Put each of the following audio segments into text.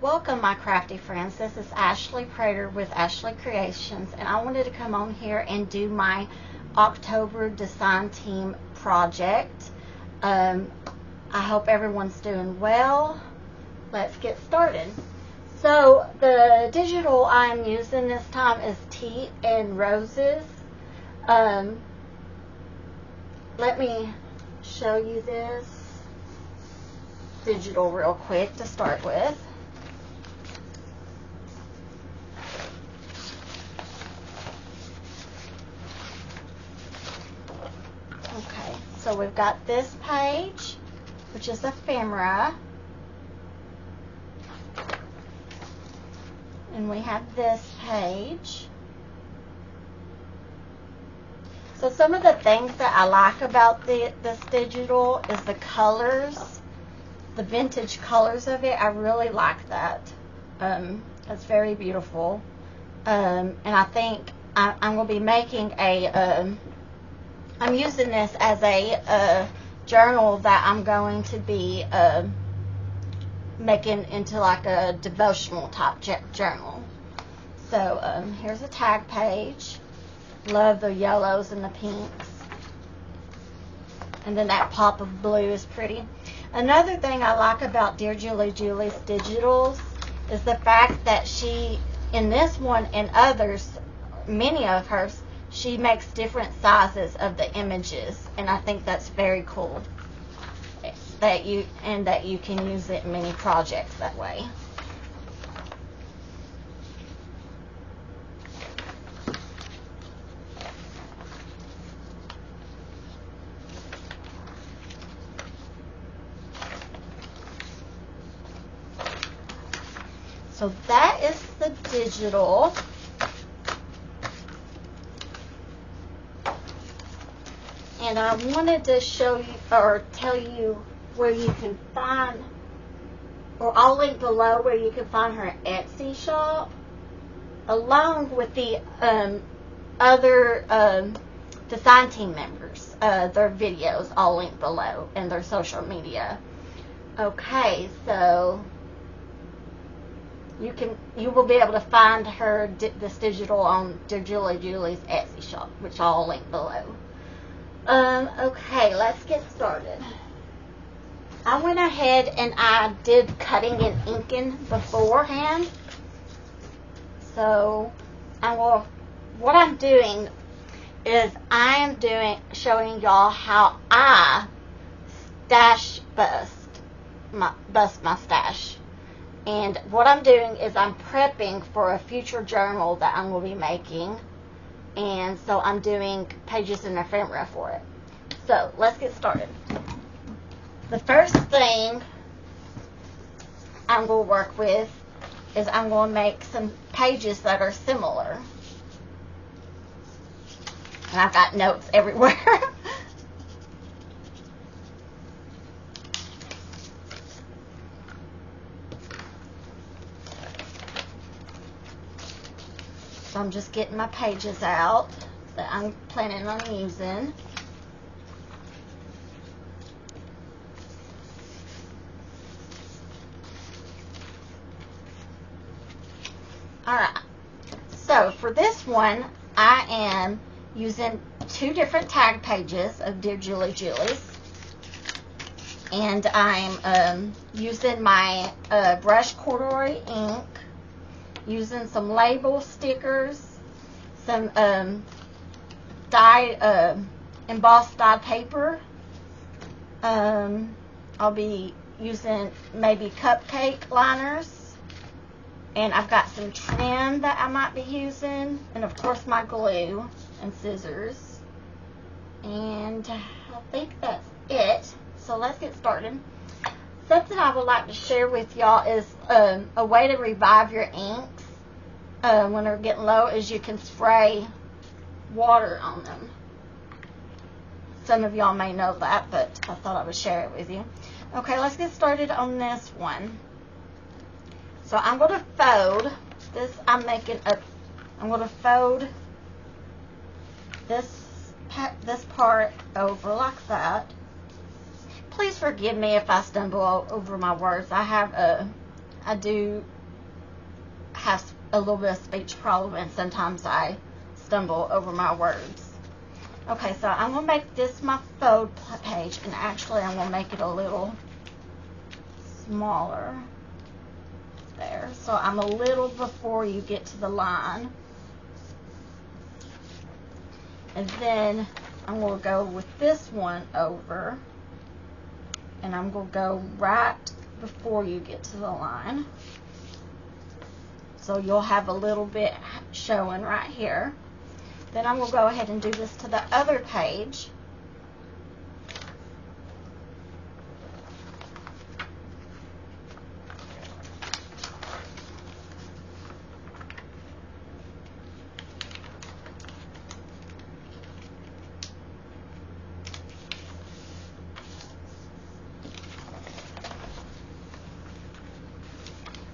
Welcome, my crafty friends. This is Ashley Prater with Ashley Creations, and I wanted to come on here and do my October design team project. I hope everyone's doing well. Let's get started. So the digital I'm using this time is Tea and Roses. Let me show you this digital real quick to start with. Okay, so we've got this page, which is ephemera, and we have this page. So some of the things that I like about this digital is the colors, the vintage colors of it. I really like that. It's very beautiful. And I think I'm going to be making I'm using this as a journal that I'm going to be making into like a devotional type journal. So here's a tag page. Love the yellows and the pinks. And then that pop of blue is pretty. Another thing I like about Dear Julie Julie's digitals is the fact that she, in this one and others, many of hers, she makes different sizes of the images, and I think that's very cool that you can use it in many projects that way. So that is the digital. And I wanted to show you or tell you where you can find, or I'll link below where you can find her Etsy shop, along with the other design team members, their videos, I'll link below, and their social media. Okay, so you will be able to find her this digital on Dear Julie Julie's Etsy shop, which I'll link below. Okay, let's get started. I went ahead and I did cutting and inking beforehand. So what I'm doing is showing y'all how I bust my stash. And what I'm doing is I'm prepping for a future journal that I'm going to be making. And so I'm doing pages in ephemera for it. So let's get started. The first thing I'm going to work with is I'm going to make some pages that are similar. And I've got notes everywhere. So I'm just getting my pages out that I'm planning on using. Alright, so for this one, I am using 2 different tag pages of Dear Julie Julie's. And I'm using my brush corduroy ink, using some label stickers, some embossed dyed paper. I'll be using maybe cupcake liners, and I've got some trim that I might be using, and of course my glue and scissors. And I think that's it. So let's get started. Something I would like to share with y'all is a way to revive your inks when they're getting low is you can spray water on them. Some of y'all may know that, but I thought I would share it with you. Okay, let's get started on this one. So I'm going to fold this. I'm going to fold this part over like that. Please forgive me if I stumble over my words. I have I do have a little bit of speech problem, and sometimes I stumble over my words. Okay, so I'm going to make this my fold page, and actually I'm going to make it a little smaller there. So I'm a little before you get to the line. And then I'm going to go with this one over, and I'm going to go right before you get to the line. So you'll have a little bit showing right here. Then I'm going to go ahead and do this to the other page.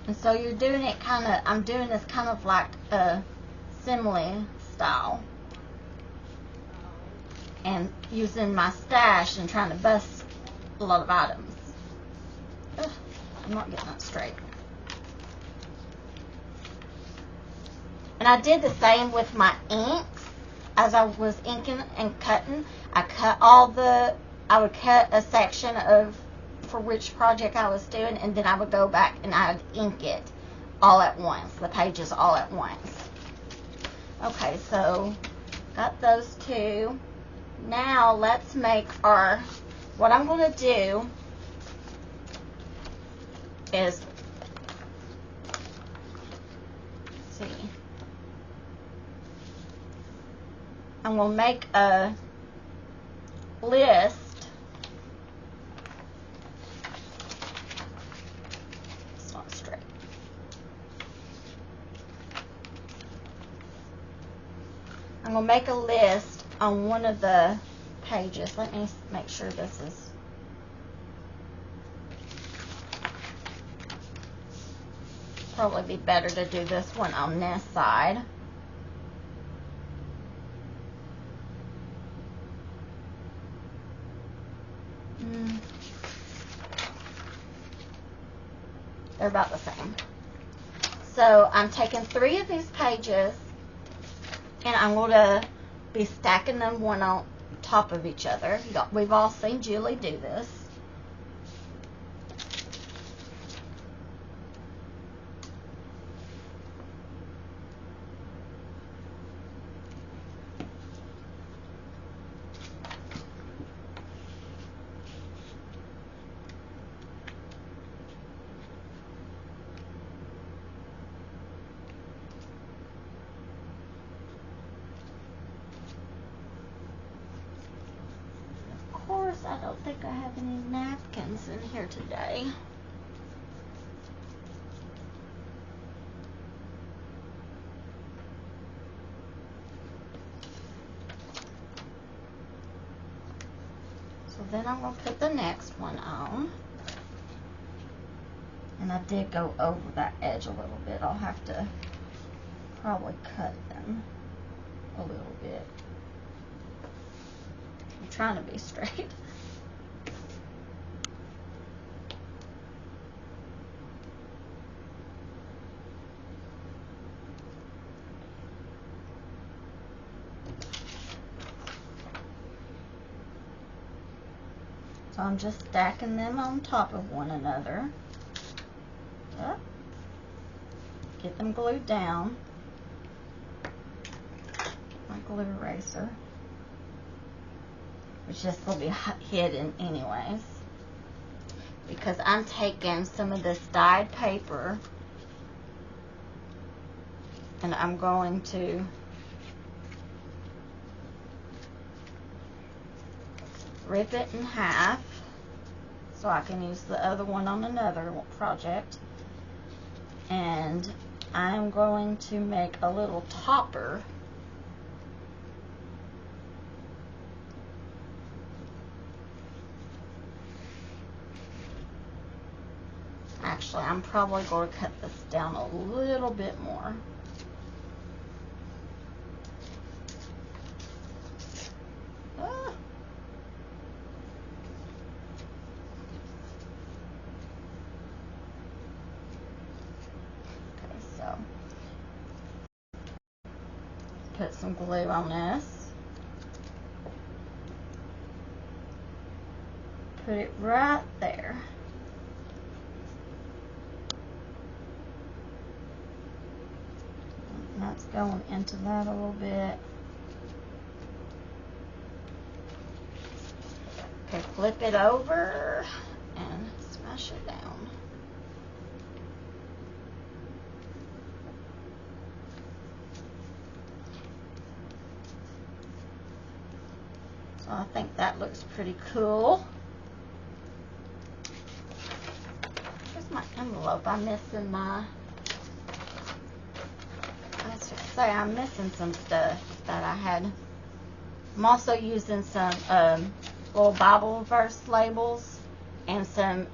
And so you're doing it I'm doing this kind of like a simile style. And using my stash and trying to bust a lot of items. Ugh, I'm not getting that straight. And I did the same with my inks. As I was inking and cutting, I would cut a section for which project I was doing, and then I would go back and I would ink it all at once, the pages all at once. Okay, so got those two. Now let's make what I'm going to do is, let's see, I'm going to make a list I'm going to make a list on one of the pages. Let me make sure this is probably be better to do this one on this side. They're about the same. So I'm taking 3 of these pages, and I'm going to be stacking them one on top of each other. We've all seen Julie do this. I don't think I have any napkins in here today. So then I'm going to put the next one on. And I did go over that edge a little bit. I'll have to probably cut them a little bit. I'm trying to be straight. So I'm just stacking them on top of one another. Up. Get them glued down. Get my glue eraser, which this will be hidden anyways, because I'm taking some of this dyed paper and I'm going to rip it in half so I can use the other one on another project. And I'm going to make a little topper . Actually, I'm probably going to cut this down a little bit more. put some glue on this. Put it right there. And that's going into that a little bit. Okay, flip it over and smash it down. So I think that looks pretty cool. Here's my envelope. I'm missing my, I should say I'm missing some stuff that I had. I'm also using some little Bible verse labels and some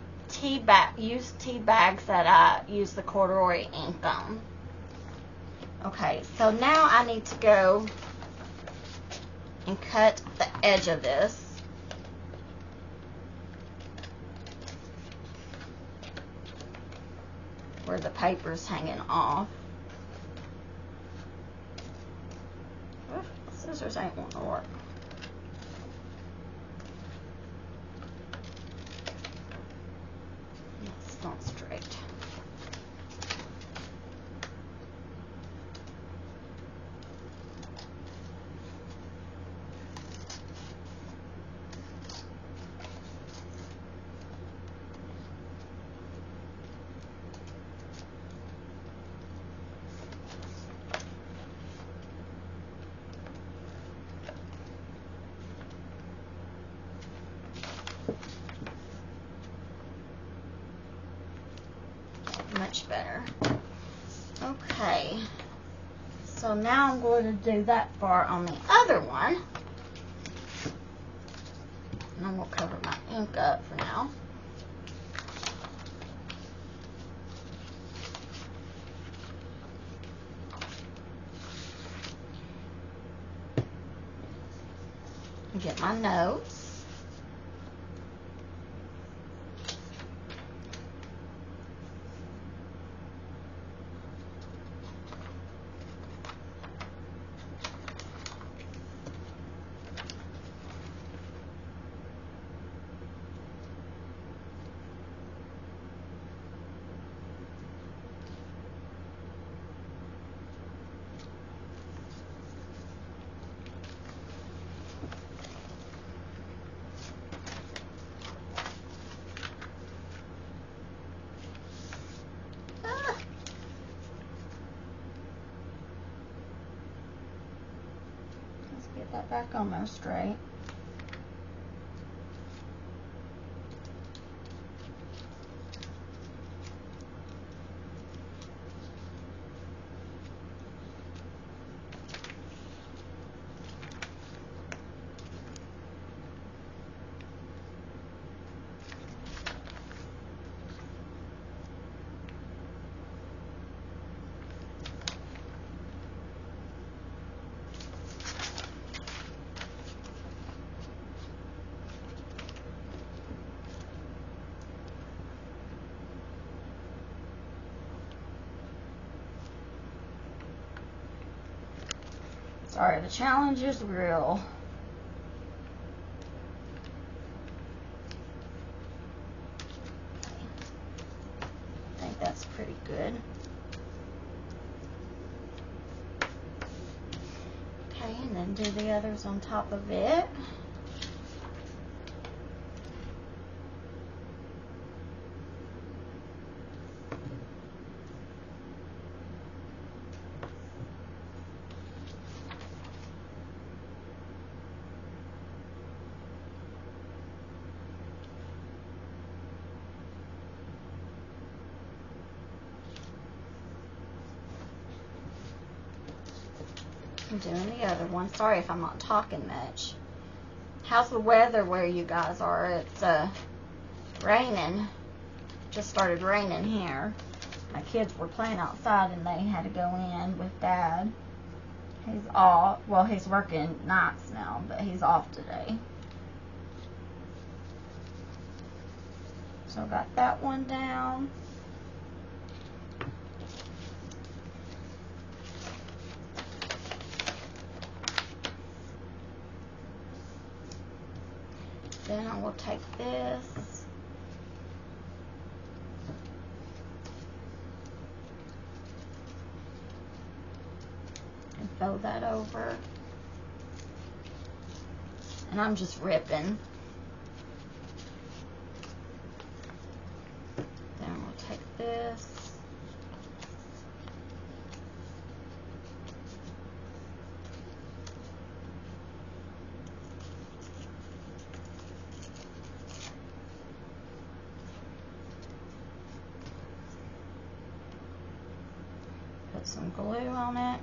used tea bags that I use the corduroy ink on. Okay, so now I need to go and cut the edge of this. Where the paper's hanging off. Oof, scissors ain't wanting to work. It's not straight. Much better. Okay, so now I'm going to do that part on the other one, and I'm going to cover my ink up for now. Get my notes. Get that back on there straight. Sorry, the challenge is real. I think that's pretty good. Okay, and then do the others on top of it. I'm doing the other one. Sorry if I'm not talking much. How's the weather where you guys are? It's raining. Just started raining here. My kids were playing outside and they had to go in with Dad. He's off. Well, he's working nights now, but he's off today. So got that one down. Then I will take this and fold that over. And I'm just ripping. Then we'll take this. Put some glue on it.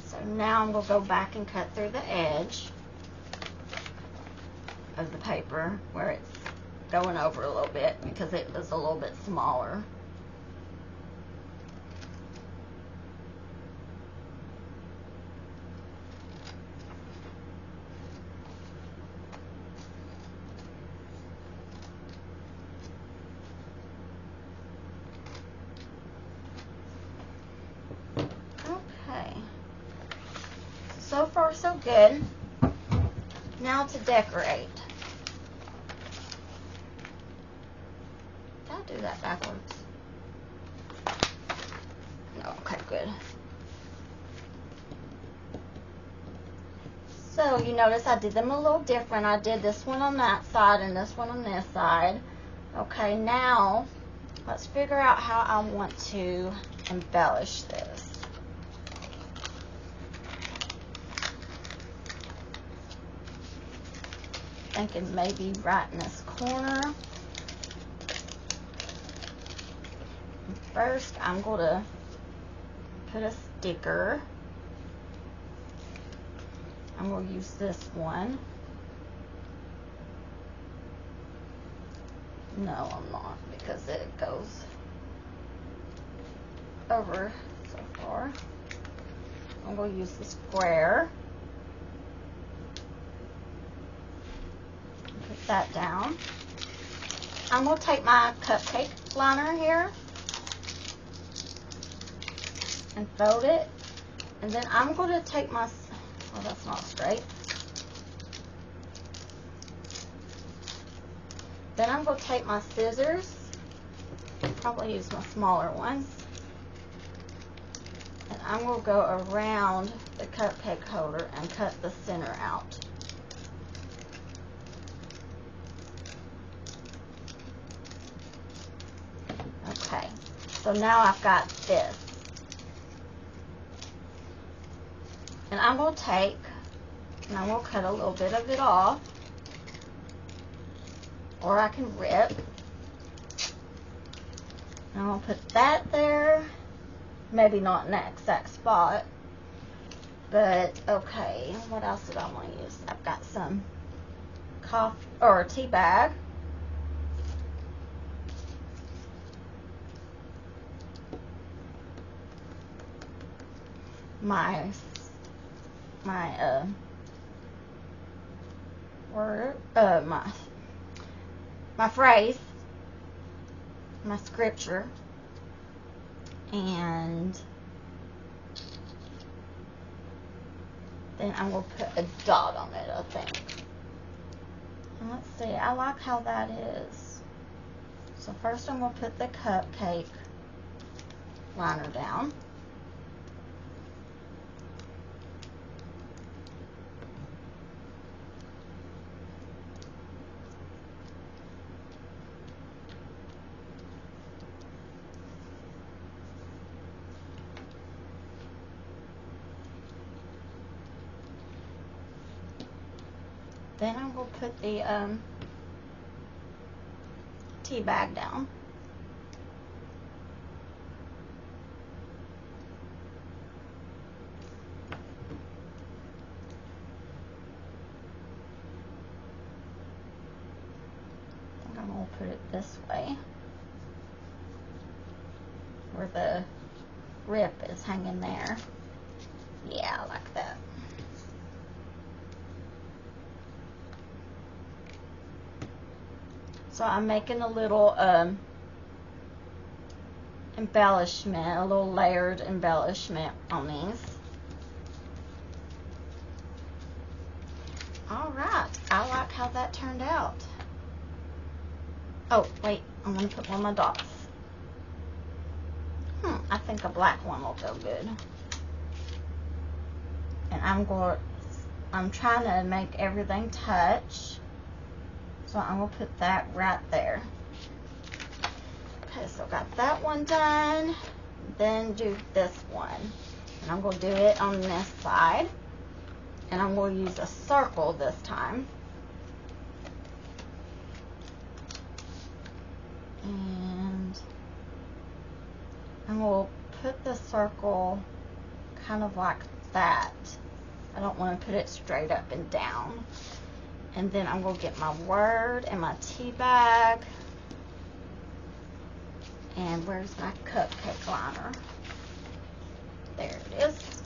So now I'm going to go back and cut through the edge of the paper where it's going over a little bit because it was a little bit smaller. So far, so good. Now to decorate. Did I do that backwards? No, okay, good. So you notice I did them a little different. I did this one on that side and this one on this side. Okay, now let's figure out how I want to embellish this. Thinking maybe right in this corner. First, I'm going to put a sticker. I'm going to use this one. No, I'm not, because it goes over so far. I'm going to use the square. Put that down. I'm going to take my cupcake liner here and fold it. And then I'm going to take my, oh, that's not straight. Then I'm going to take my scissors, probably use my smaller ones, and I'm going to go around the cupcake holder and cut the center out. Okay, so now I've got this. And I'm going to take, and I'm going to cut a little bit of it off, or I can rip. And I'm going to put that there, maybe not in that exact spot, but okay, what else did I want to use? I've got some coffee, or a tea bag. My phrase, my scripture, and then I'm going to put a dot on it, I think. And let's see, I like how that is. So first I'm going to put the cupcake liner down. Then I'm going to put the tea bag down. put it this way, where the rip is hanging there. Yeah, like that. So I'm making a little embellishment, a little layered embellishment on these. Alright, I like how that turned out. Oh, wait, I'm going to put one of my dots. I think a black one will go good. And I'm trying to make everything touch. So I'm going to put that right there. Okay, so got that one done. Then do this one. And I'm going to do it on this side. And I'm going to use a circle this time. And I'm going to put the circle kind of like that. I don't want to put it straight up and down. And then I'm going to get my word and my tea bag. And where's my cupcake liner? There it is.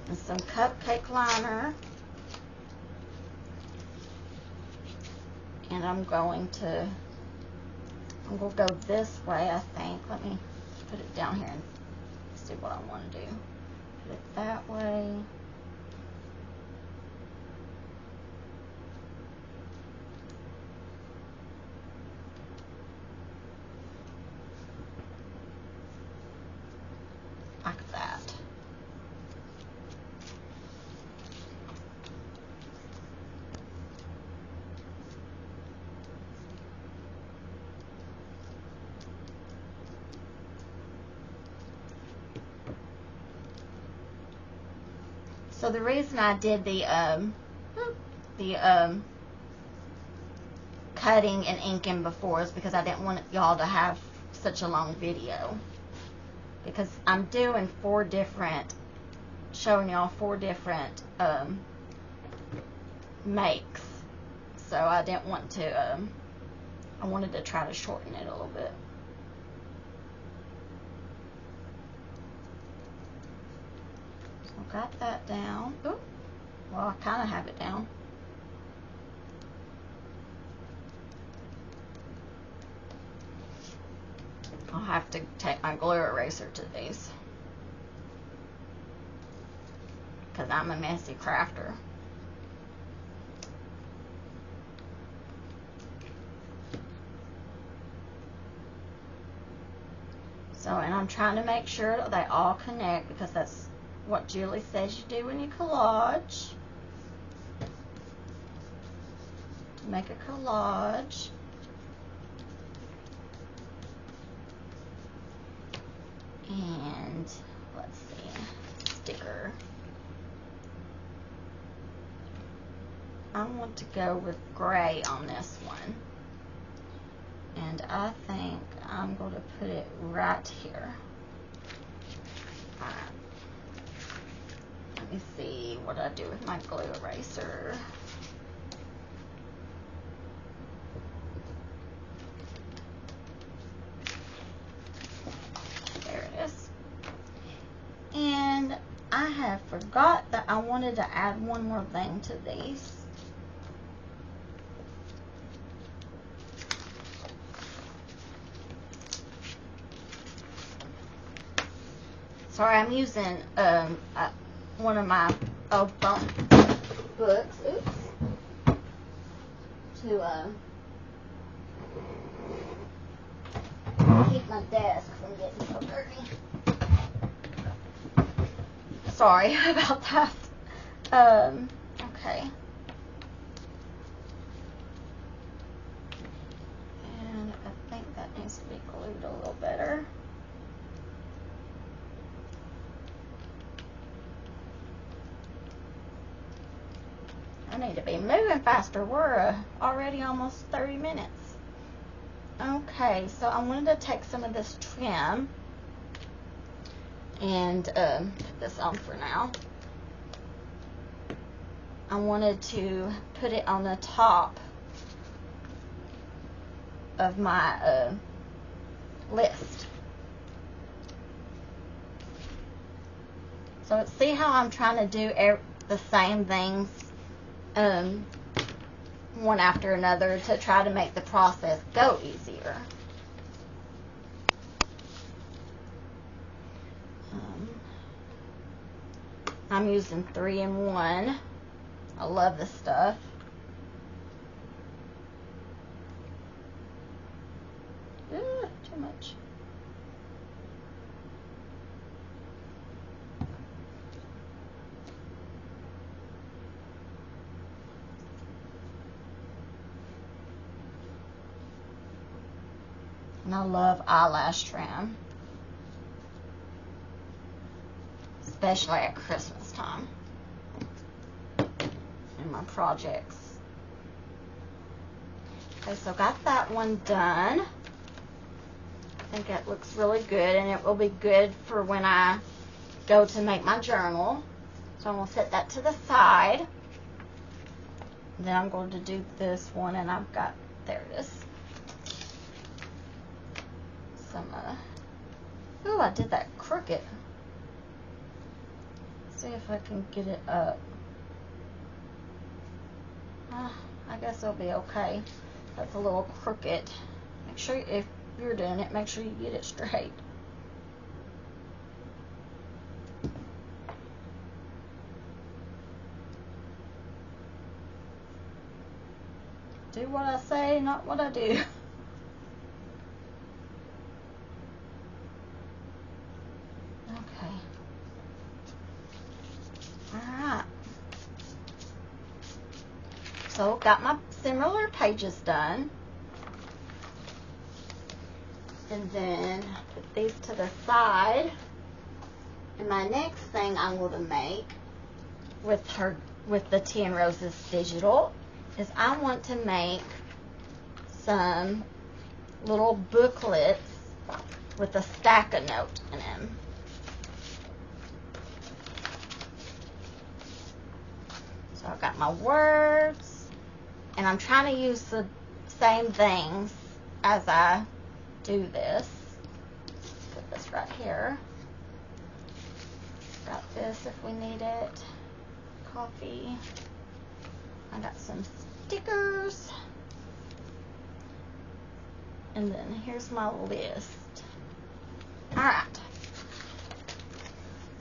And some cupcake liner. And I'm going to go this way, I think. Let me put it down here and see what I want to do. Put it that way. Like that. So the reason I did the cutting and inking before is because I didn't want y'all to have such a long video. Because I'm doing showing y'all four different makes. So I didn't want to, I wanted to try to shorten it a little bit. So I got that down. Ooh, well, I kind of have it down. I'll have to take my glue eraser to these, because I'm a messy crafter. So, and I'm trying to make sure that they all connect, because that's what Julie says you do when you collage. To make a collage. And let's see, sticker. I want to go with gray on this one. And I think I'm going to put it right here. Alright. Let me see what I do with my glue eraser. And I have forgot that I wanted to add one more thing to these. Sorry, I'm using one of my old phone books. Oops. To keep my desk from getting so dirty. Sorry about that. Okay. And I think that needs to be glued a little better. I need to be moving faster. We're already almost 30 minutes. Okay, so I wanted to take some of this trim and put this on for now. I wanted to put it on the top of my list. So see how I'm trying to do the same things one after another to try to make the process go easier. I'm using 3-in-1. I love this stuff. Too much. And I love eyelash trim, especially at Christmas time in my projects. Okay, so got that one done. I think it looks really good, and it will be good for when I go to make my journal. So I'm going to set that to the side. Then I'm going to do this one, and I've got, there it is. Some, ooh, I did that crooked. See if I can get it up. I guess it'll be okay. That's a little crooked. Make sure, if you're doing it, make sure you get it straight. Do what I say, not what I do. Okay. Alright. So, got my similar pages done. And then put these to the side. And my next thing I'm going to make with the 10 Roses Digital is I want to make some little booklets with a stack of notes in them. So I've got my words, and I'm trying to use the same things as I do this. Put this right here. Got this if we need it. Coffee. I got some stickers. And then here's my list. Alright.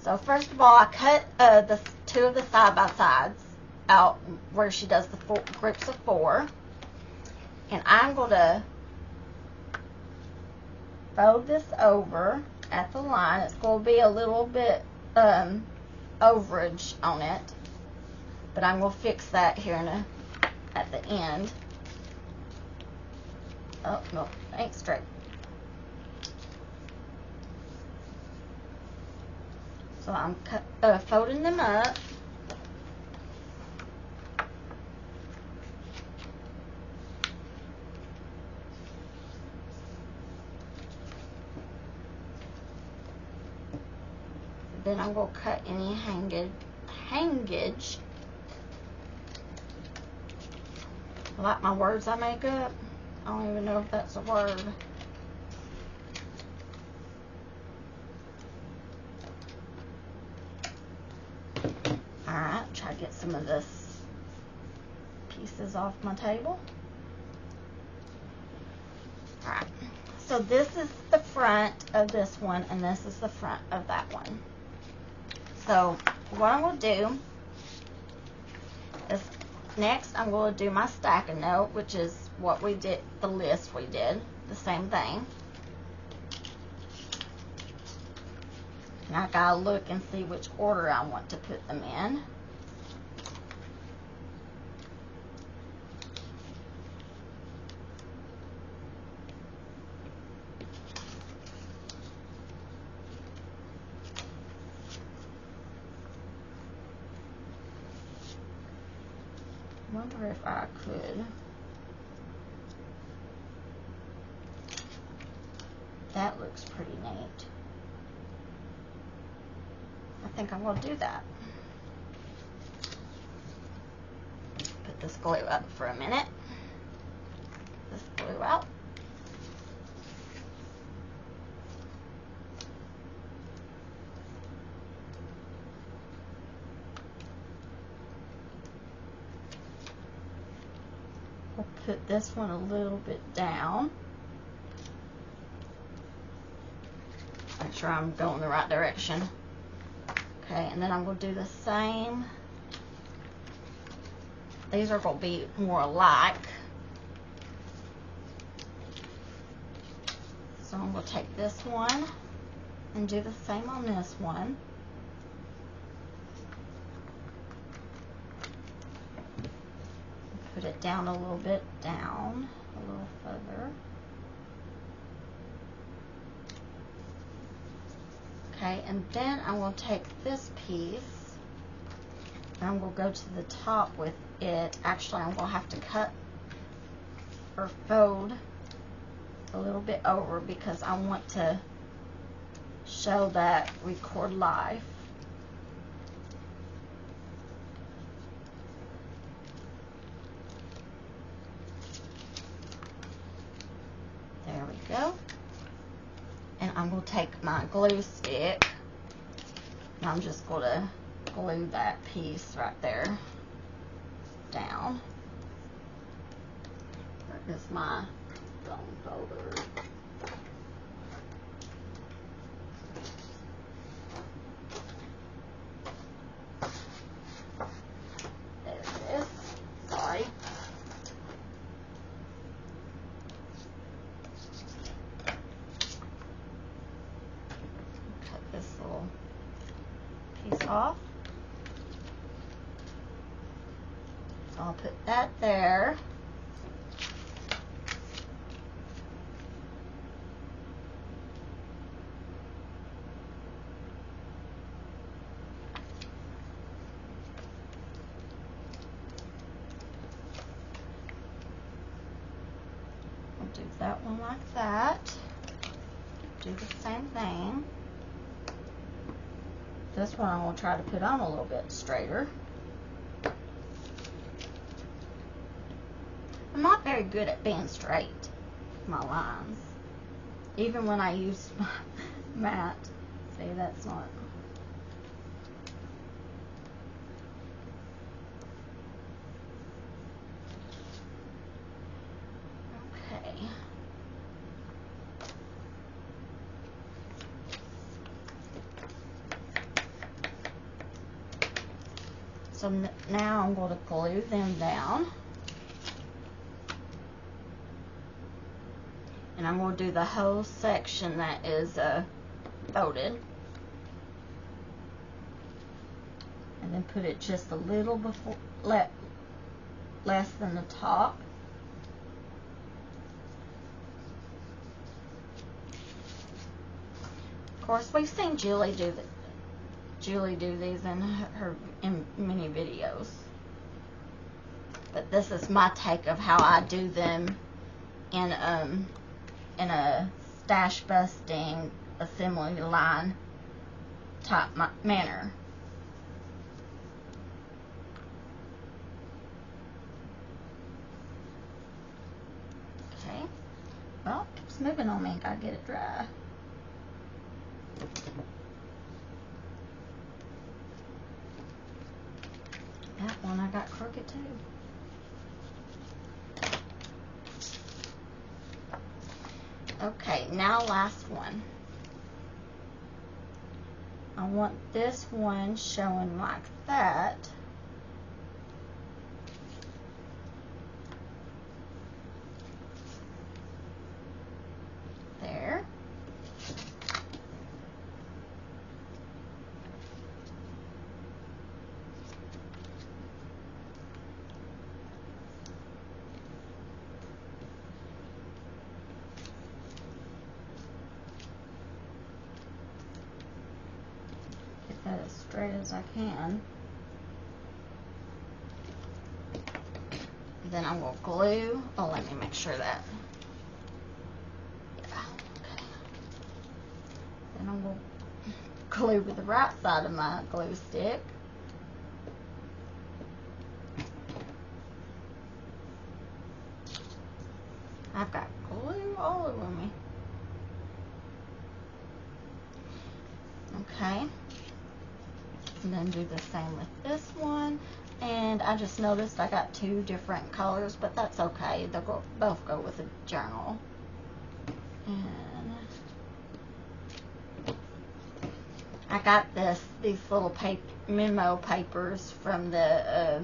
So first of all, I cut the 2 of the side-by-sides out where she does the groups of 4. And I'm going to fold this over at the line. It's going to be a little bit overage on it, but I'm going to fix that here at the end. Oh, no, it ain't straight. So I'm folding them up. Then I'm going to cut any hangage. Like my words I make up. I don't even know if that's a word. Alright, try to get some of this pieces off my table. Alright, so this is the front of this one, and this is the front of that one. So what I'm going to do is next I'm going to do my stack of note, which is what we did, the list we did, the same thing. And I gotta look and see which order I want to put them in. I wonder if I could. That looks pretty neat. I think I'm going to do that. Put this glue up for a minute. This glue out. put this one a little bit down. Make sure I'm going the right direction. Okay, and then I'm going to do the same. These are going to be more alike. So I'm going to take this one and do the same on this one. Put it down a little bit, down a little further. Okay, and then I'm going to take this piece and I'm going to go to the top with it. Actually, I'm going to have to cut or fold a little bit over because I want to show that record live. There we go. And I'm going to take my glue stick and I'm just going to glue that piece right there down. Where is my bone folder? There it is. Sorry. Cut this little piece off. So I'll put that there. Do that one like that. Do the same thing. This one I'm going to try to put on a little bit straighter. I'm not very good at being straight with my lines. Even when I use my mat. See, that's not. So now I'm going to glue them down. And I'm going to do the whole section that is folded. And then put it just a little before, less than the top. Of course, we've seen Julie do these in many videos, but this is my take of how I do them in a stash busting assembly line type manner. Okay, well, it's moving on me. Gotta get it dry. That one I got crooked too. Okay, now last one. I want this one showing like that. There. That as straight as I can. Then I'm going to glue. Oh, let me make sure that. Yeah, okay. Then I'm going to glue with the right side of my glue stick. I've got glue all over me. Okay. And then do the same with this one. And I just noticed I got 2 different colors, but that's okay. They'll both go with a journal. And I got these little memo papers from the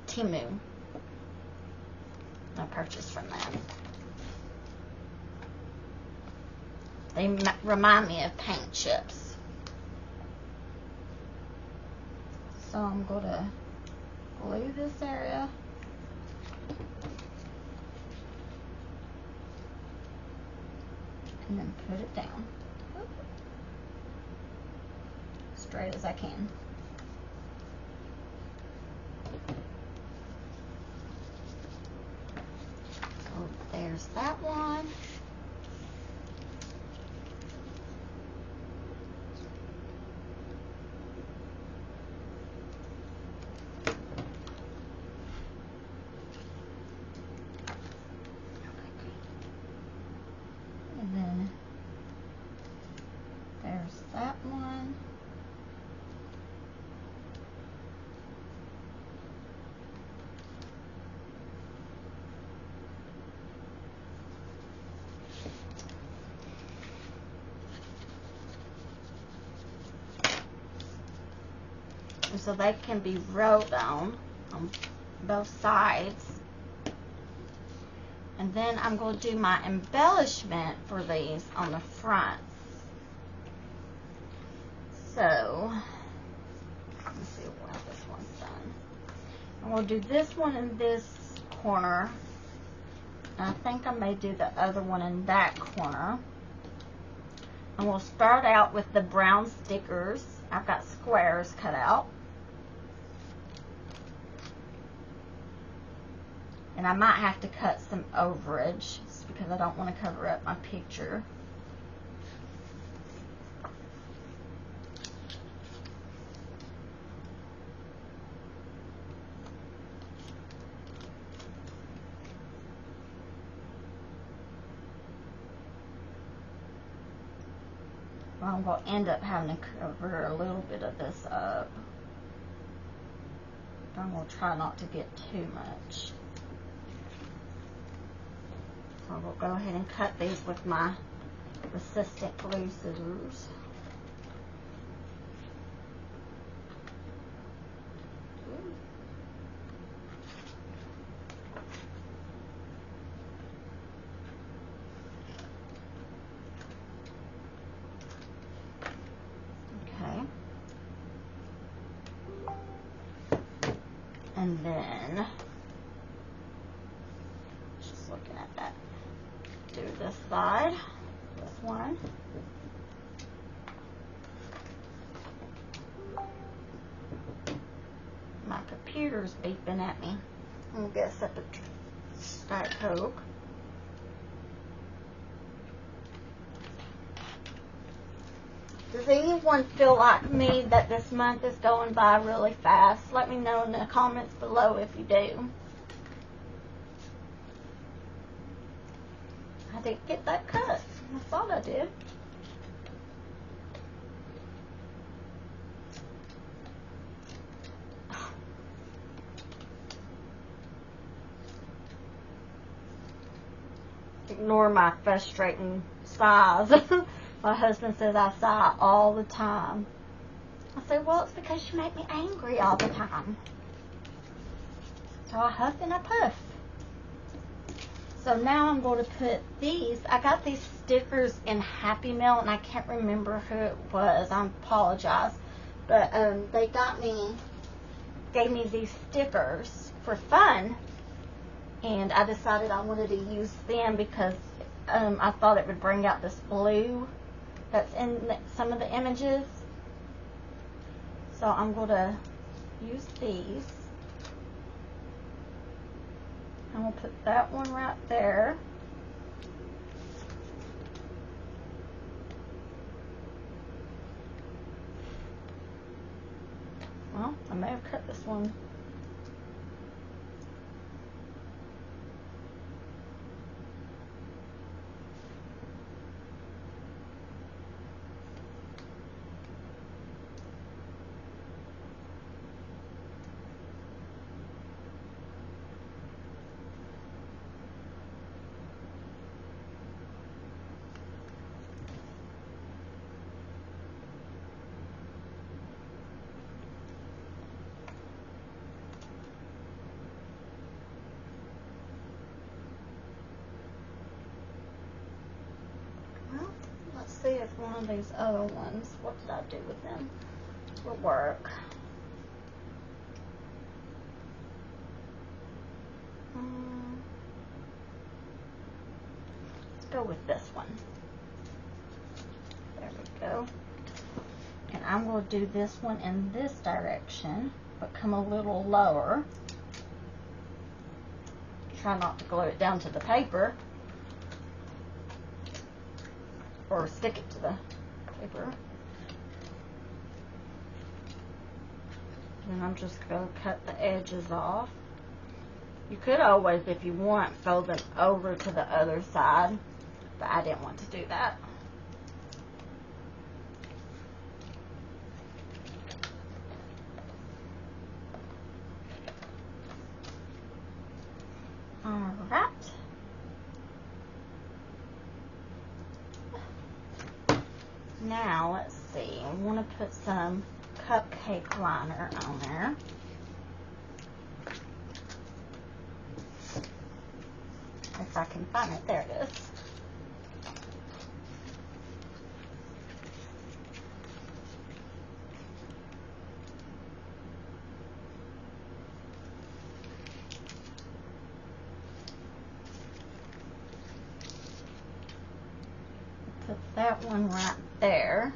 Timu. I purchased from them. They remind me of paint chips. So I'm going to glue this area. And then put it down. Straight as I can. So there's that one. And then there's that one. And so they can be wrote on both sides. And then I'm going to do my embellishment for these on the fronts. So, let me see what this one's done. I'm going to do this one in this corner. And I think I may do the other one in that corner. And we'll start out with the brown stickers. I've got squares cut out. And I might have to cut some overage because I don't want to cover up my picture. Well, I'm going to end up having to cover a little bit of this up. I'm going to try not to get too much. So we'll go ahead and cut these with my assistant glue scissors. Okay. And then, just looking at that. Do this side, this one. My computer's beeping at me. I'm gonna get a sip of Diet Coke. Does anyone feel like me that this month is going by really fast? Let me know in the comments below if you do. I didn't get that cut. I thought I did. Ignore my frustrating sighs. My husband says I sigh all the time. I say, well, it's because you make me angry all the time. So I huff and I puff. So now I'm going to put these. I got these stickers in Happy Mail, and I can't remember who it was. I apologize. But they gave me these stickers for fun. And I decided I wanted to use them because I thought it would bring out this blue that's in some of the images. So I'm going to use these. I'm going to put that one right there. Well, I may have cut this one. see if one of these other ones, what did I do with them, will work. Let's go with this one. There we go. And I'm going to do this one in this direction, but come a little lower. Try not to glue it down to the paper, or stick it to the paper. And I'm just going to cut the edges off. You could always, if you want, fold them over to the other side, but I didn't want to do that. Alright. Now, let's see. I want to put some cupcake liner on there. If I can find it. There it is. Put that one right there.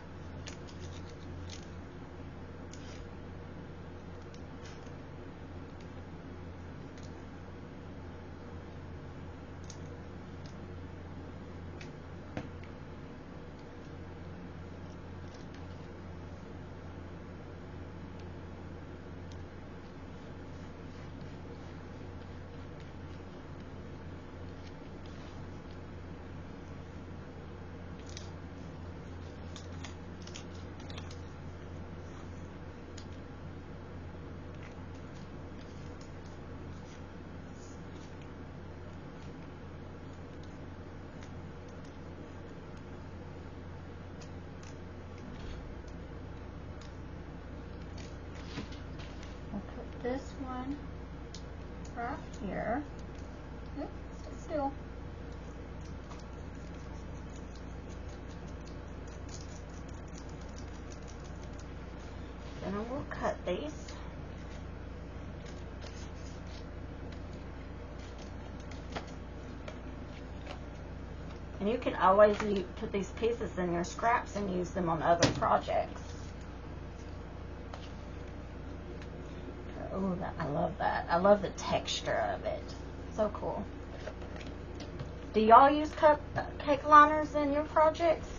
This one right here. Oops, stay still. Then I will cut these. And you can always put these pieces in your scraps and use them on other projects. Oh, I love that. I love the texture of it. So cool. Do y'all use cupcake liners in your projects?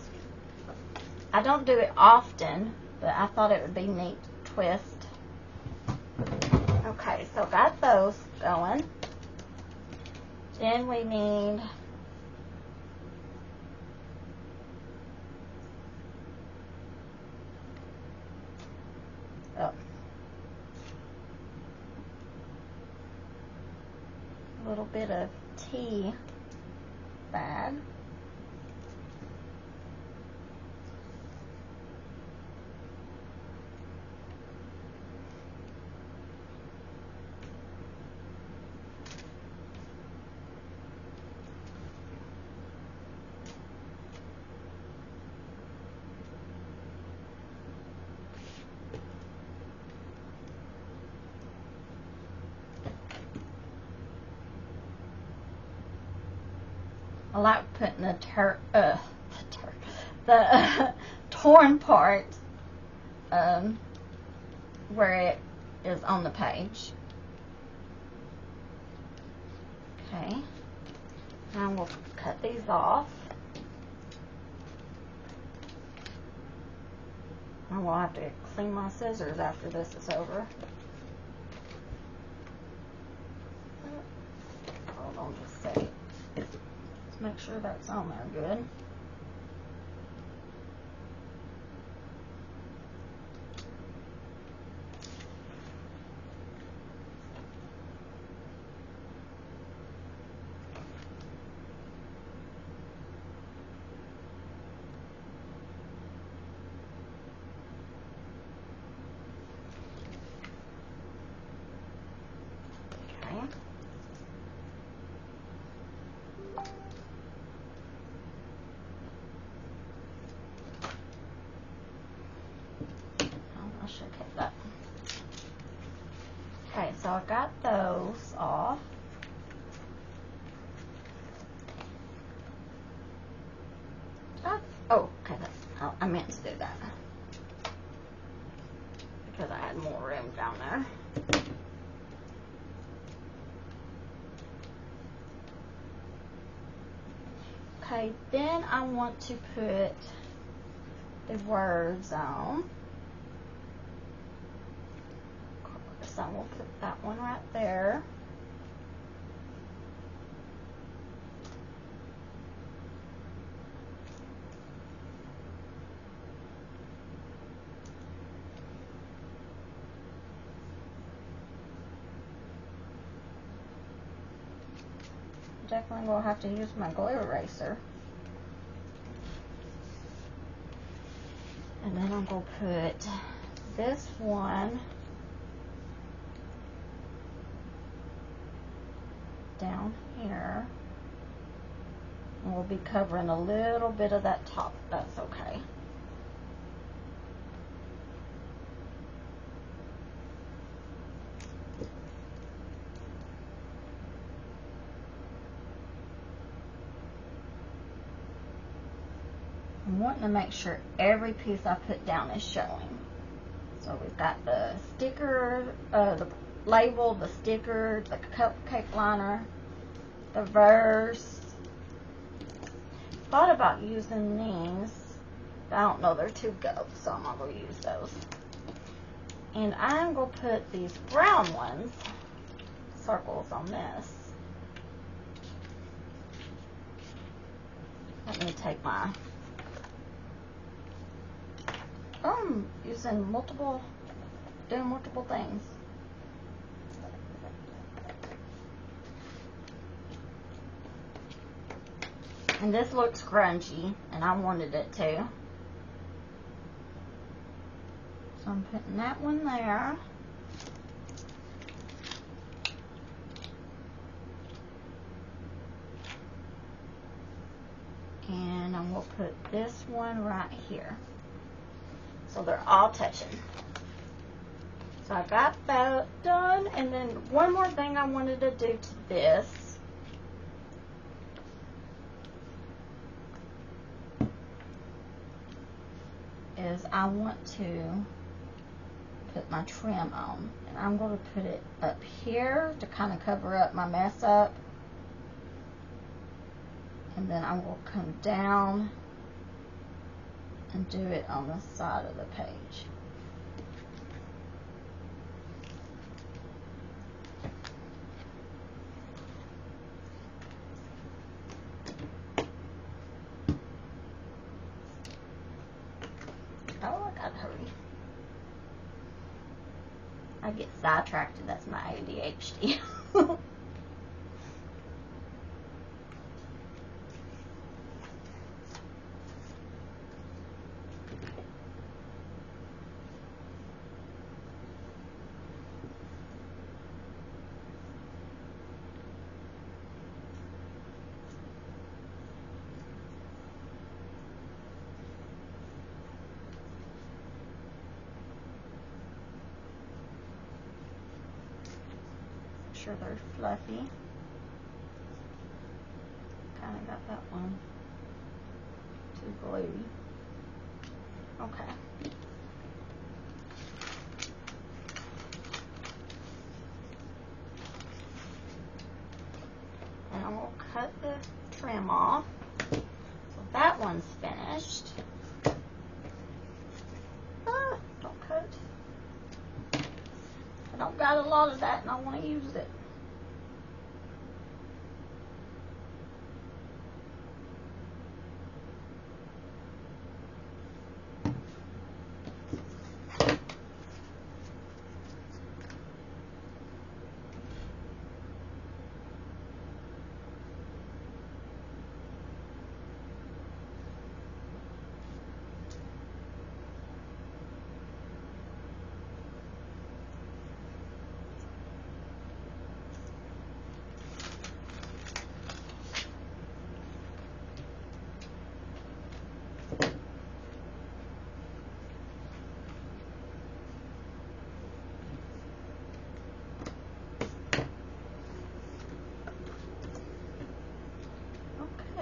I don't do it often, but I thought it would be neat to twist. Okay, so got those going. Then we need a little bit of tea bag. I like putting the torn part where it is on the page. Okay, now we'll cut these off. I will have to clean my scissors after this is over. Hold on just a second. Make sure that's on there good. Okay. I got those off. Oh, okay, I meant to do that because I had more room down there. Okay, then I want to put the words on. So we'll put that one right there. Definitely will have to use my glue eraser. And then I'm going to put this one down here. And we'll be covering a little bit of that top. That's okay. I'm wanting to make sure every piece I put down is showing. So we've got the sticker, the label, the sticker, the cupcake liner, the verse. Thought about using these, but I don't know, they're too gold, so I'm not going to use those. And I'm going to put these brown ones, circles on this. Let me take my, using doing multiple things. And this looks grungy, and I wanted it to. So I'm putting that one there. And I'm going to put this one right here. So they're all touching. So I got that done. And then one more thing I wanted to do to this. Is I want to put my trim on. And I'm going to put it up here to kind of cover up my mess up. And then I will come down and do it on the side of the page. Oh, I gotta hurry. I get sidetracked, that's my ADHD. Sure they're fluffy. Kind of got that one too gluey. Okay. And I'm going to cut the trim off. So that one's finished. Don't cut. I don't got a lot of that and I want to use it.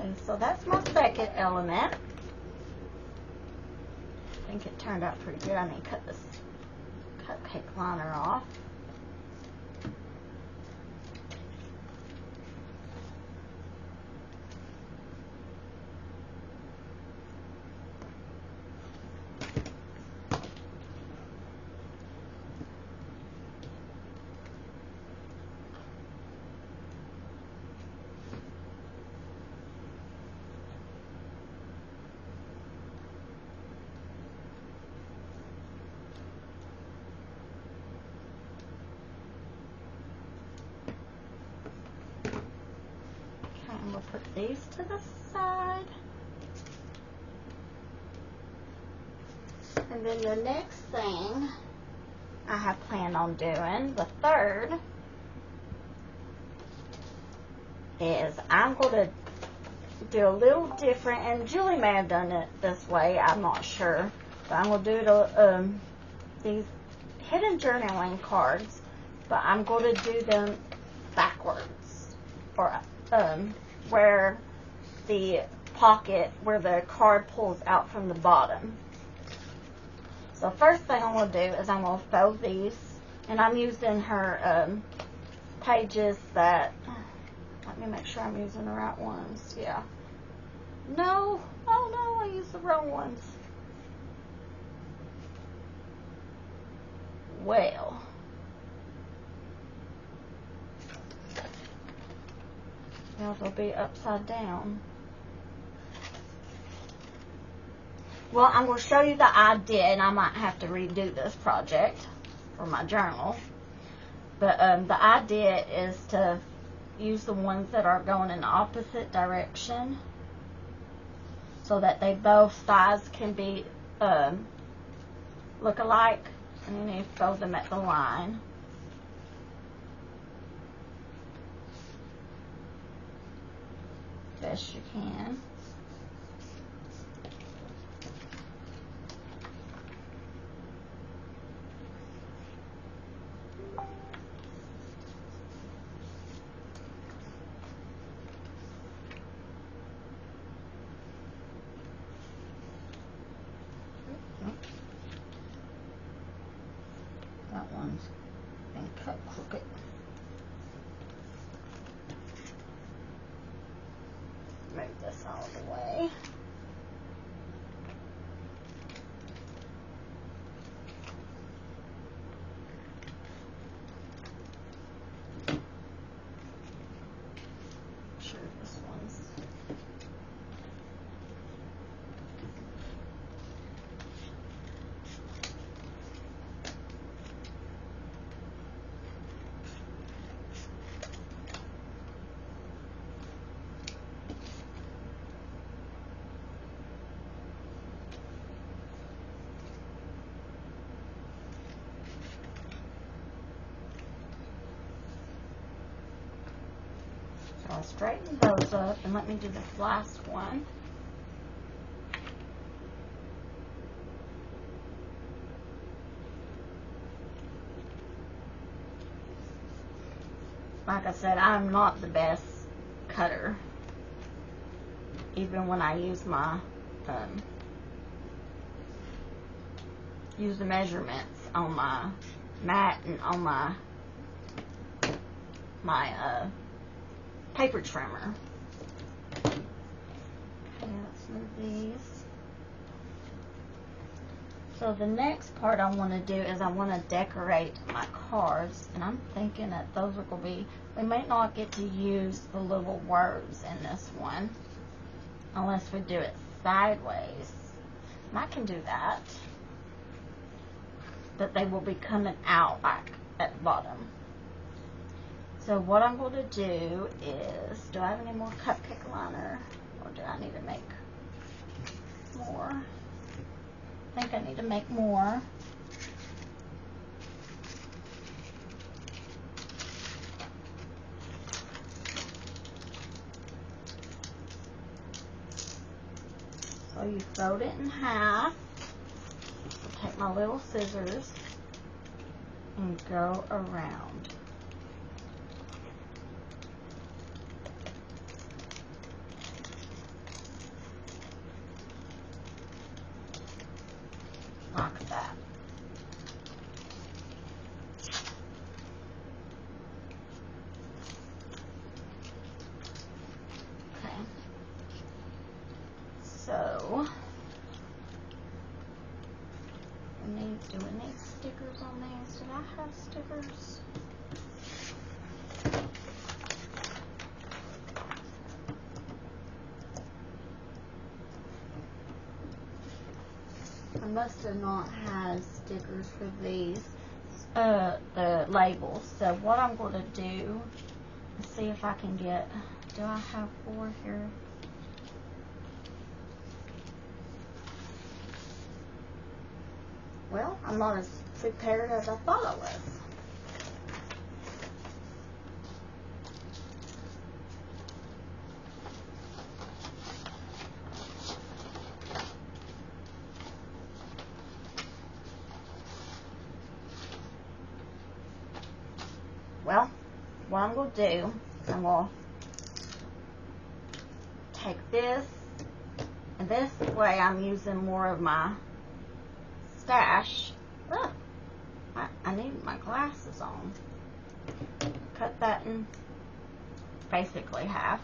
Okay, so that's my second element. I think it turned out pretty good. I need to cut this cupcake liner off. And we'll put these to the side. And then the next thing I have planned on doing, the third, is I'm going to do a little different, and Julie may have done it this way, I'm not sure, but I'm going to do these hidden journaling cards, but I'm going to do them backwards, or where the pocket, where the card pulls out from the bottom. So first thing I'm going to do is I'm going to fold these, and I'm using her pages that, let me make sure I'm using the right ones. Yeah. No, oh no, I used the wrong ones. Well, now they'll be upside down. Well, I'm going to show you the idea, and I might have to redo this project for my journal. But the idea is to use the ones that are going in the opposite direction so that they both sides can be look alike, and then you fold them at the line. Best you can. That one's been cut crooked. Move this out of the way. Sure, this one's. So I'll straighten those up, and let me do this last one. Like I said, I'm not the best cutter, even when I use my use the measurements on my mat and on my paper trimmer. Okay, let's move these. So the next part I want to do is I want to decorate my cards, and I'm thinking that those are going to be, we may not get to use the little words in this one unless we do it sideways. And I can do that, but they will be coming out like at the bottom. So what I'm going to do is, do I have any more cupcake liner, or do I need to make more? I think I need to make more. So you fold it in half. I'll take my little scissors and go around. like that. Okay. So, do we need stickers on these? Did I have stickers? I must have not had stickers for these, the labels. So what I'm going to do is see if I can get, do I have 4 here? Well, I'm not as prepared as I thought I was. Well, what I'm going to do is I'm going to take this, and this way I'm using more of my stash. Look, I need my glasses on. Cut that in basically half.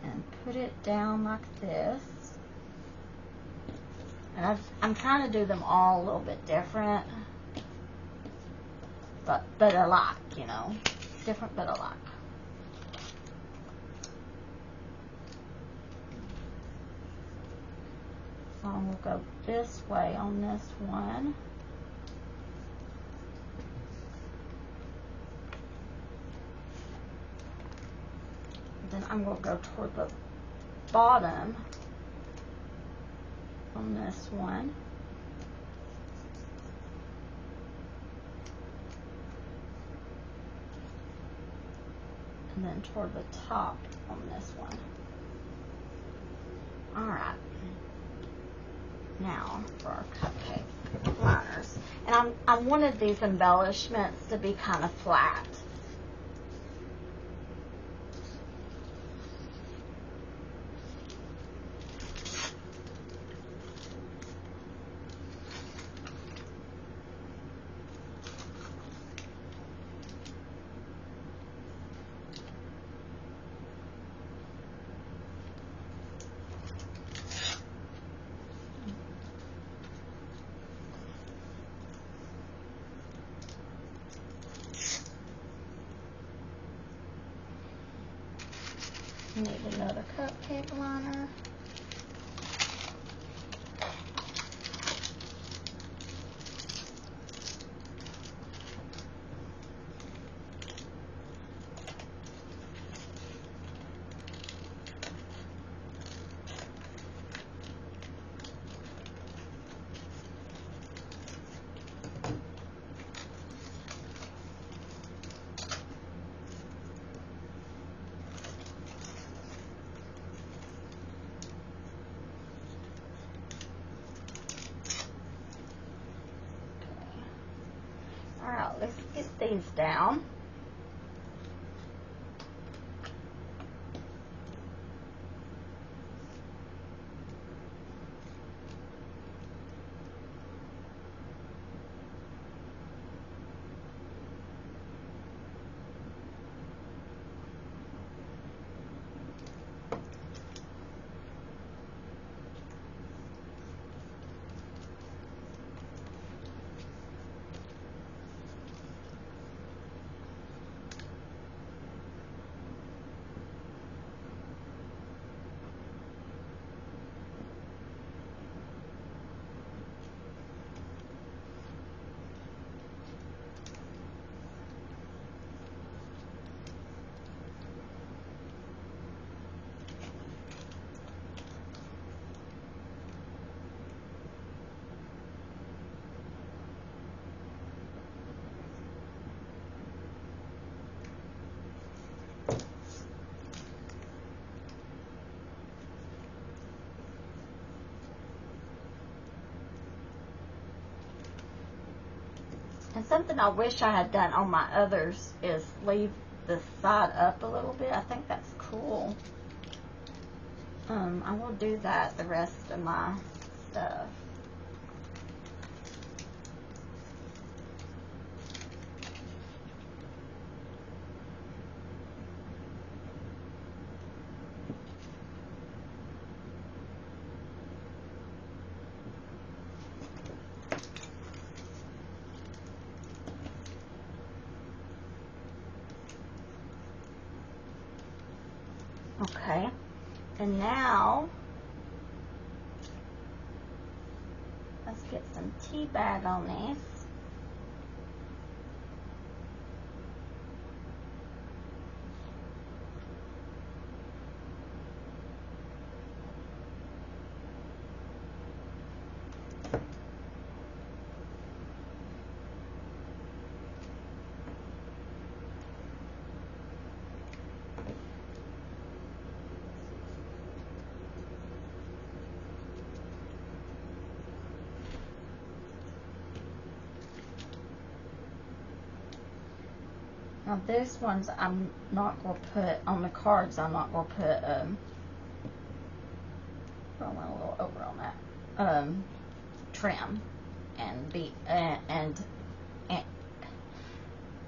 And put it down like this. And I'm trying to do them all a little bit different. But alike, you know. Different but alike. So I'm going to go this way on this one. Then I'm going to go toward the bottom on this one. And then toward the top on this one. Alright. Now for our cupcake liners. And I wanted these embellishments to be kind of flat. Need another cupcake liner. Alright, let's get these down. And something I wish I had done on my others is leave the side up a little bit. I think that's cool. I will do that the rest of my stuff. Okay, and now let's get some tea bag on these. Now this one's I'm not going to put on the cards. I'm not going to put I went a little over on that trim and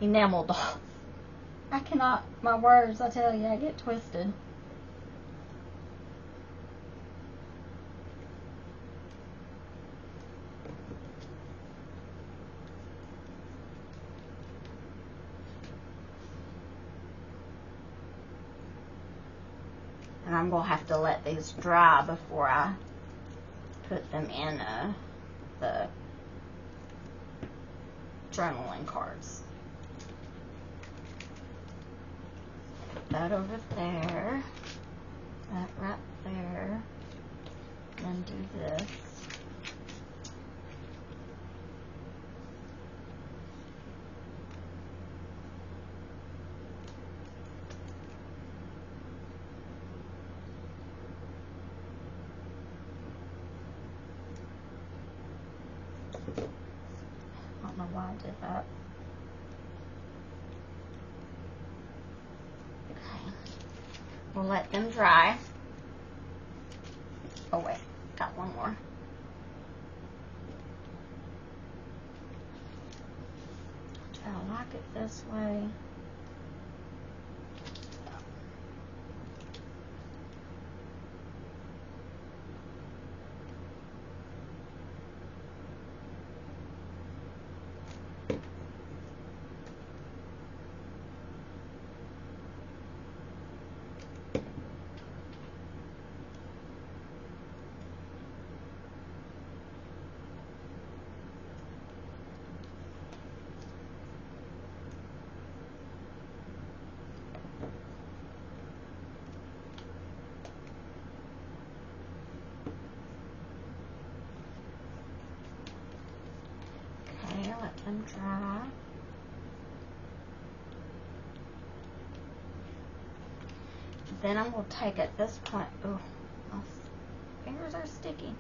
enameled off. I cannot, my words, I tell you, I get twisted. And I'm going to have to let these dry before I put them in the journaling cards. Put that over there, that right there, and then do this. I don't know why I did that. Okay. We'll let them dry. Oh wait, got one more. Do I like it this way? Let them dry. Then I'm going to take at this point, oh, my fingers are sticky.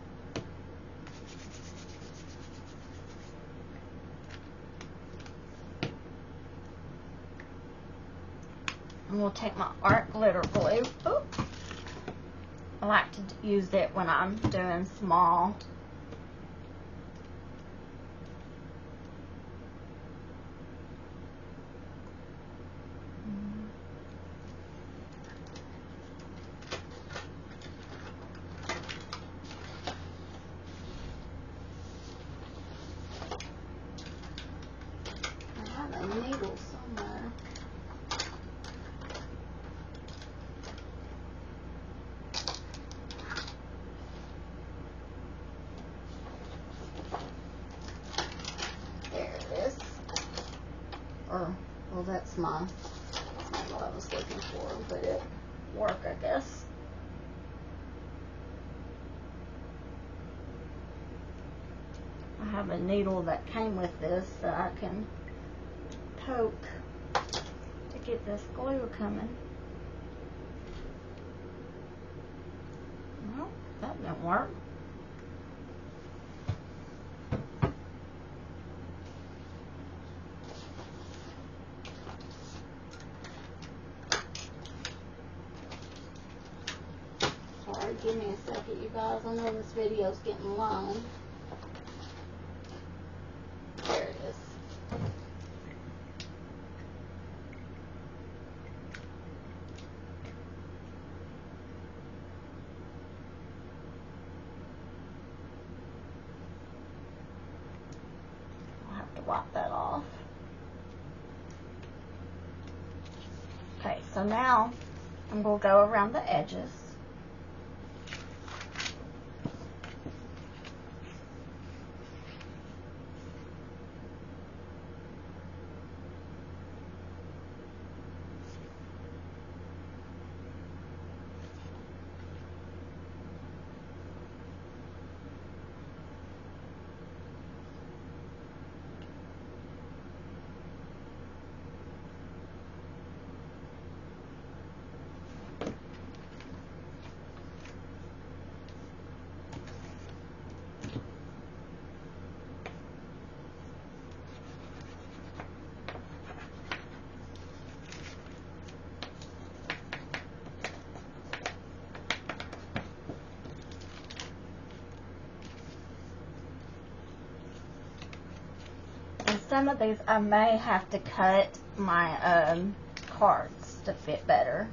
I'm going to take my art glitter glue. Ooh. I like to use it when I'm doing small. Needle somewhere. There it is. Or, well, that's not what I was looking for, but it worked, I guess. I have a needle that came with this that I can poke to get this glue coming. Well, that didn't work. Sorry. Sorry, give me a second, you guys. I know this video's getting long. There it is. I'll have to wipe that off. Okay, so now I'm going to go around the edges. Some of these I may have to cut my cards to fit better.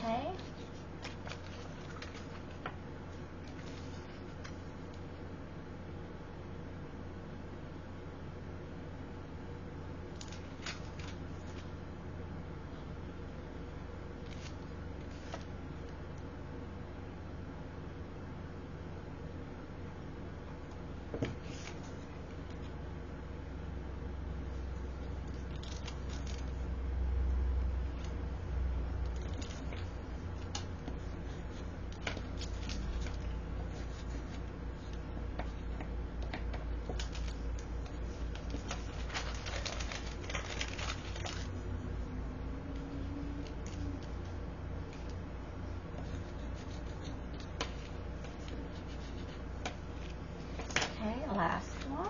Okay. Last one.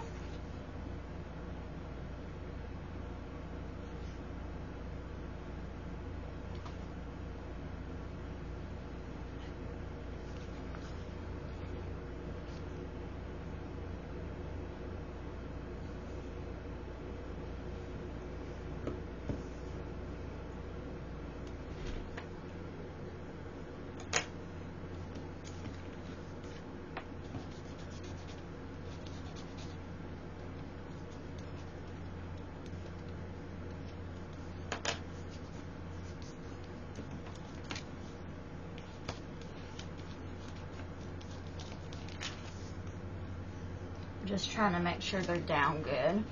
Just trying to make sure they're down good.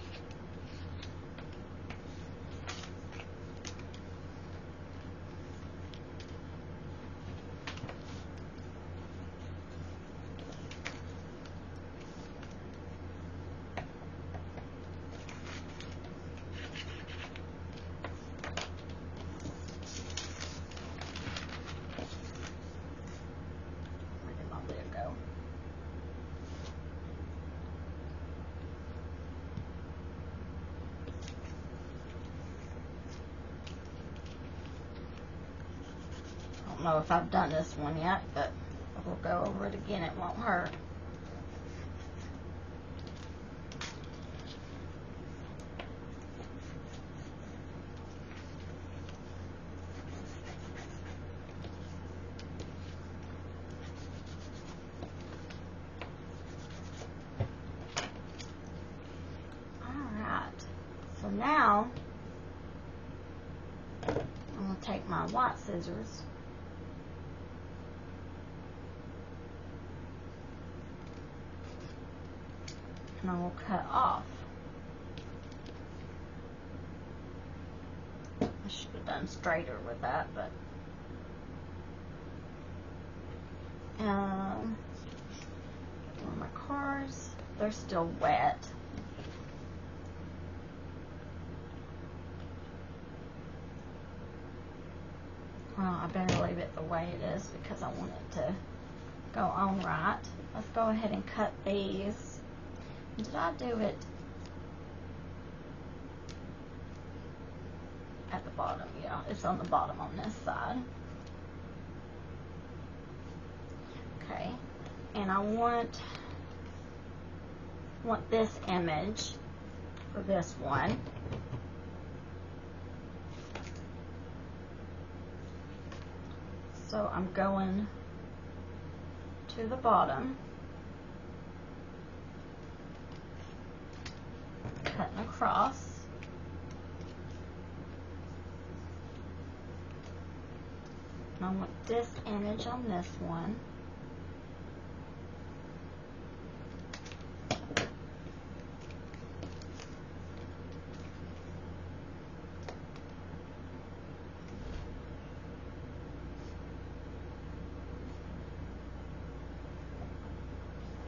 Where did my lid go? I don't know if I've done this one yet, but we'll go over it again. It won't hurt. So now, I'm going to take my white scissors and I will cut off. I should have done straighter with that, but one of my cards, they're still wet. Well, I better leave it the way it is because I want it to go on right. Let's go ahead and cut these. Did I do it at the bottom? Yeah, it's on the bottom on this side. Okay, and I want this image for this one. So I'm going to the bottom, cutting across. And I want this image on this one.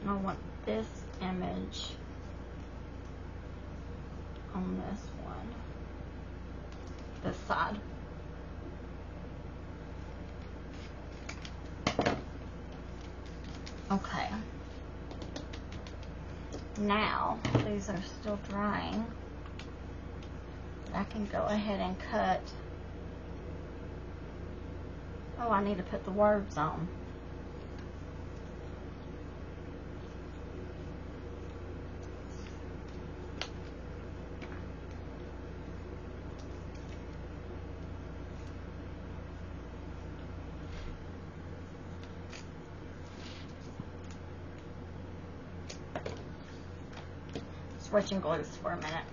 I want this image on this one, this side. Okay. Now, these are still drying. I can go ahead and cut. Oh, I need to put the words on. Switching glues for a minute.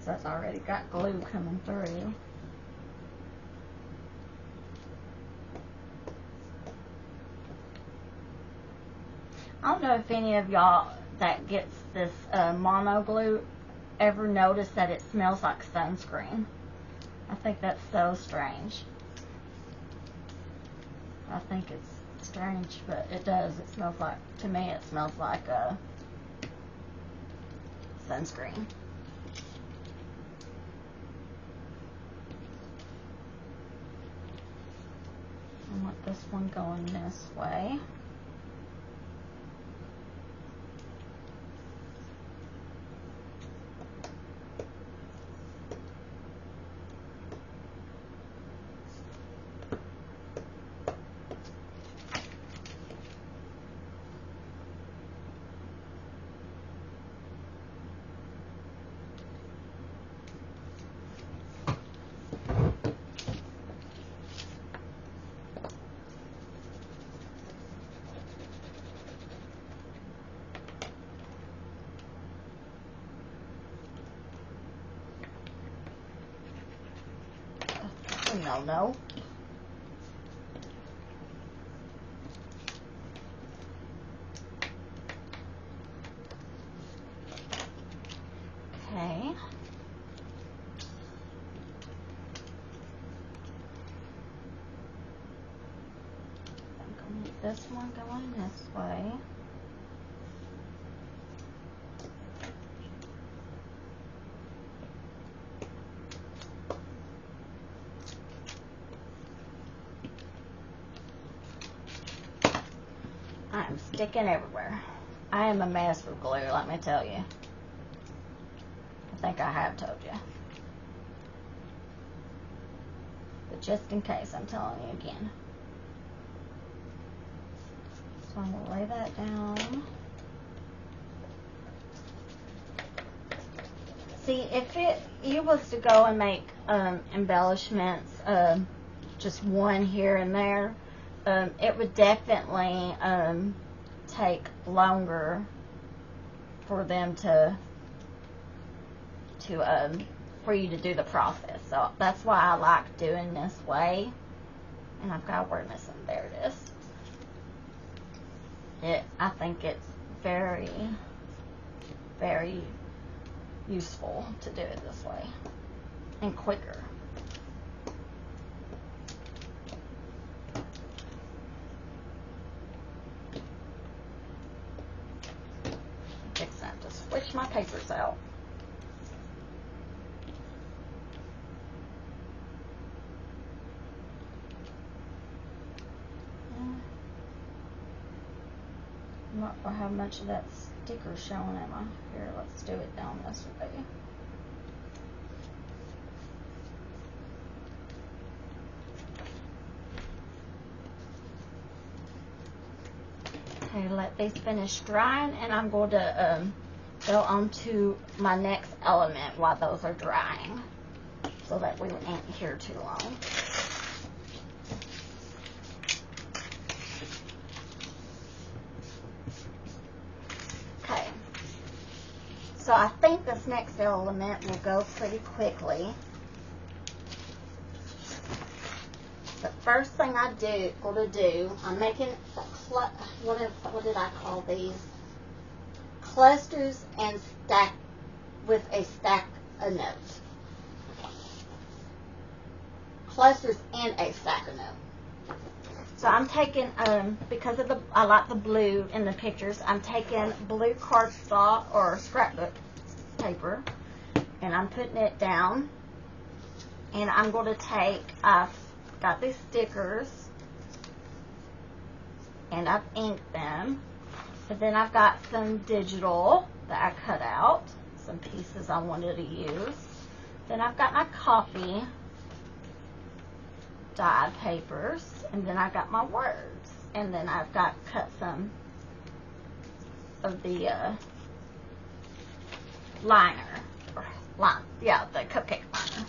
So it's already got glue coming through. I don't know if any of y'all that gets this mono glue ever notice that it smells like sunscreen. I think that's so strange. I think it's strange, but it does. It smells like, to me, it smells like sunscreen. I want this one going this way. No. Okay. I'm going to get this one going this way. I'm sticking everywhere. I am a mess with glue, let me tell you. I think I have told you. But just in case, I'm telling you again. So I'm going to lay that down. See, if you was to go and make embellishments, just one here and there, it would definitely take longer for them to for you to do the process. So that's why I like doing this way. And I've got a word missing. There it is. I think it's very, very useful to do it this way and quicker. Fix that to switch my papers out. I'm not sure how much of that sticker showing at my here. Let's do it down this way. Okay, let these finish drying, and I'm going to go on to my next element while those are drying, so that we ain't here too long. Okay, so I think this next element will go pretty quickly. The first thing I'm making what did I call these? Clusters and stack with a stack of notes. Clusters and a stack of notes. So I'm taking because of I like the blue in the pictures. I'm taking blue cardstock or scrapbook paper, and I'm putting it down. And I'm going to take got these stickers, and I've inked them, but then I've got some digital that I cut out, some pieces I wanted to use. Then I've got my copy dyed papers, and then I got my words, and then I've got cut some of the liner, the cupcake liner.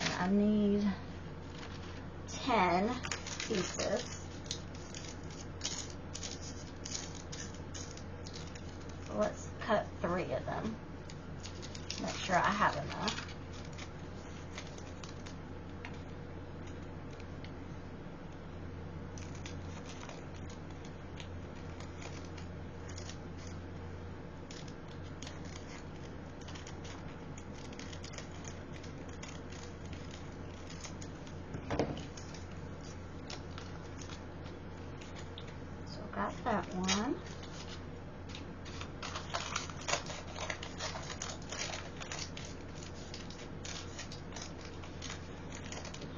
And I need 10 pieces. So let's cut 3 of them. Make sure I have enough. Got that one.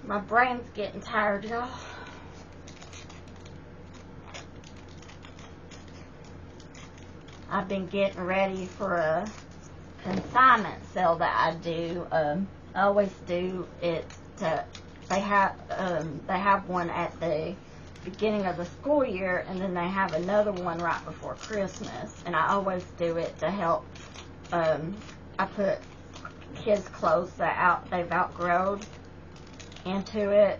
My brain's getting tired, y'all. I've been getting ready for a consignment sale that I do. I always do it. They have one at the beginning of the school year, and then they have another one right before Christmas, and I always do it to help. I put kids' clothes that they've outgrown into it,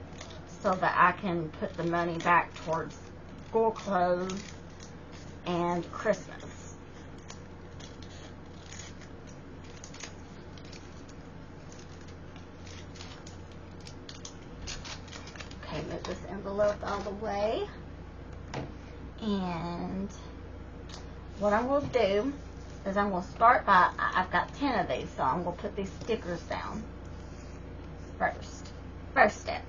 so that I can put the money back towards school clothes and Christmas. Okay, move this envelope out of the way. And what I'm going to do is I'm going to start by, I've got 10 of these, so I'm going to put these stickers down first. First step.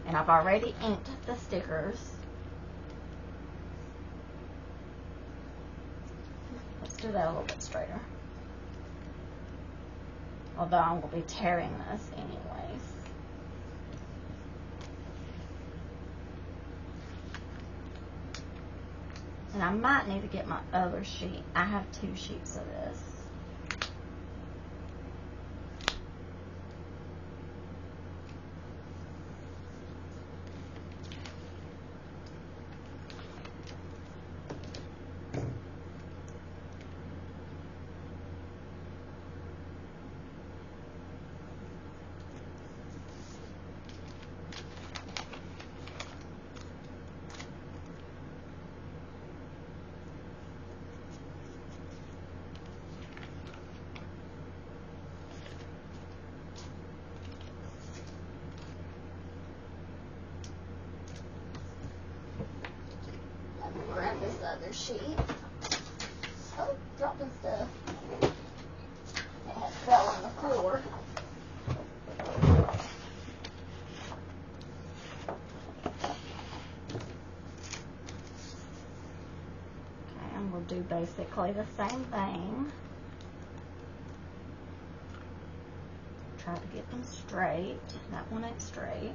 And I've already inked the stickers. Let's do that a little bit straighter. Although I'm going to be tearing this anyways. And I might need to get my other sheet. I have 2 sheets of this. sheet. Oh, dropping stuff. It had fell on the floor. Okay, and we'll do basically the same thing. Try to get them straight. That one ain't straight.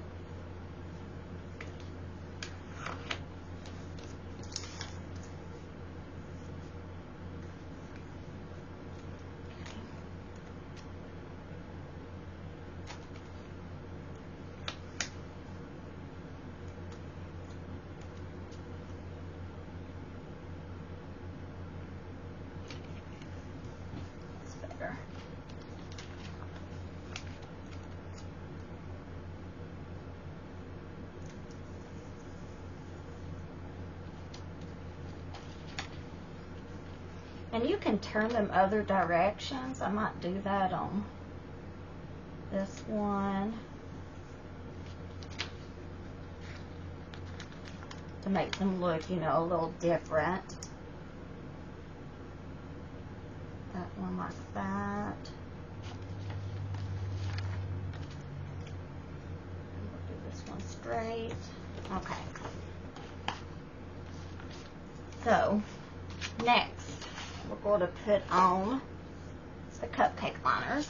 And you can turn them other directions. I might do that on this one to make them look, you know, a little different. That one like that. And we'll do this one straight. Okay. So, next, we're going to put on the cupcake liners.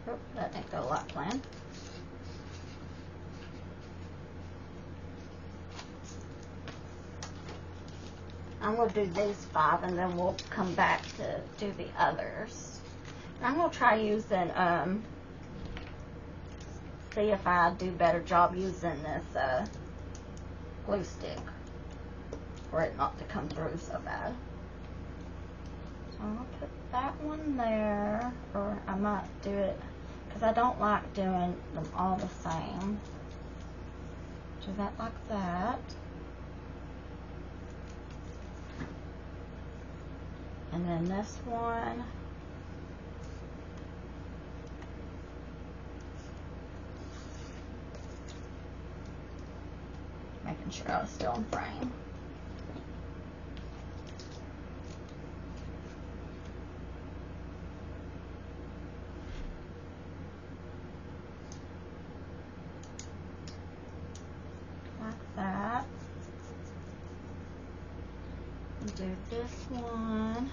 Oh, that didn't go like planned. I'm going to do these 5 and then we'll come back to do the others. I'm going to try using, see if I do a better job using this glue stick for it not to come through so bad. So I'm going to put that one there, or I might do it, because I don't like doing them all the same. Do that like that. And then this one. Making sure I was still in frame. Like that. And do this one.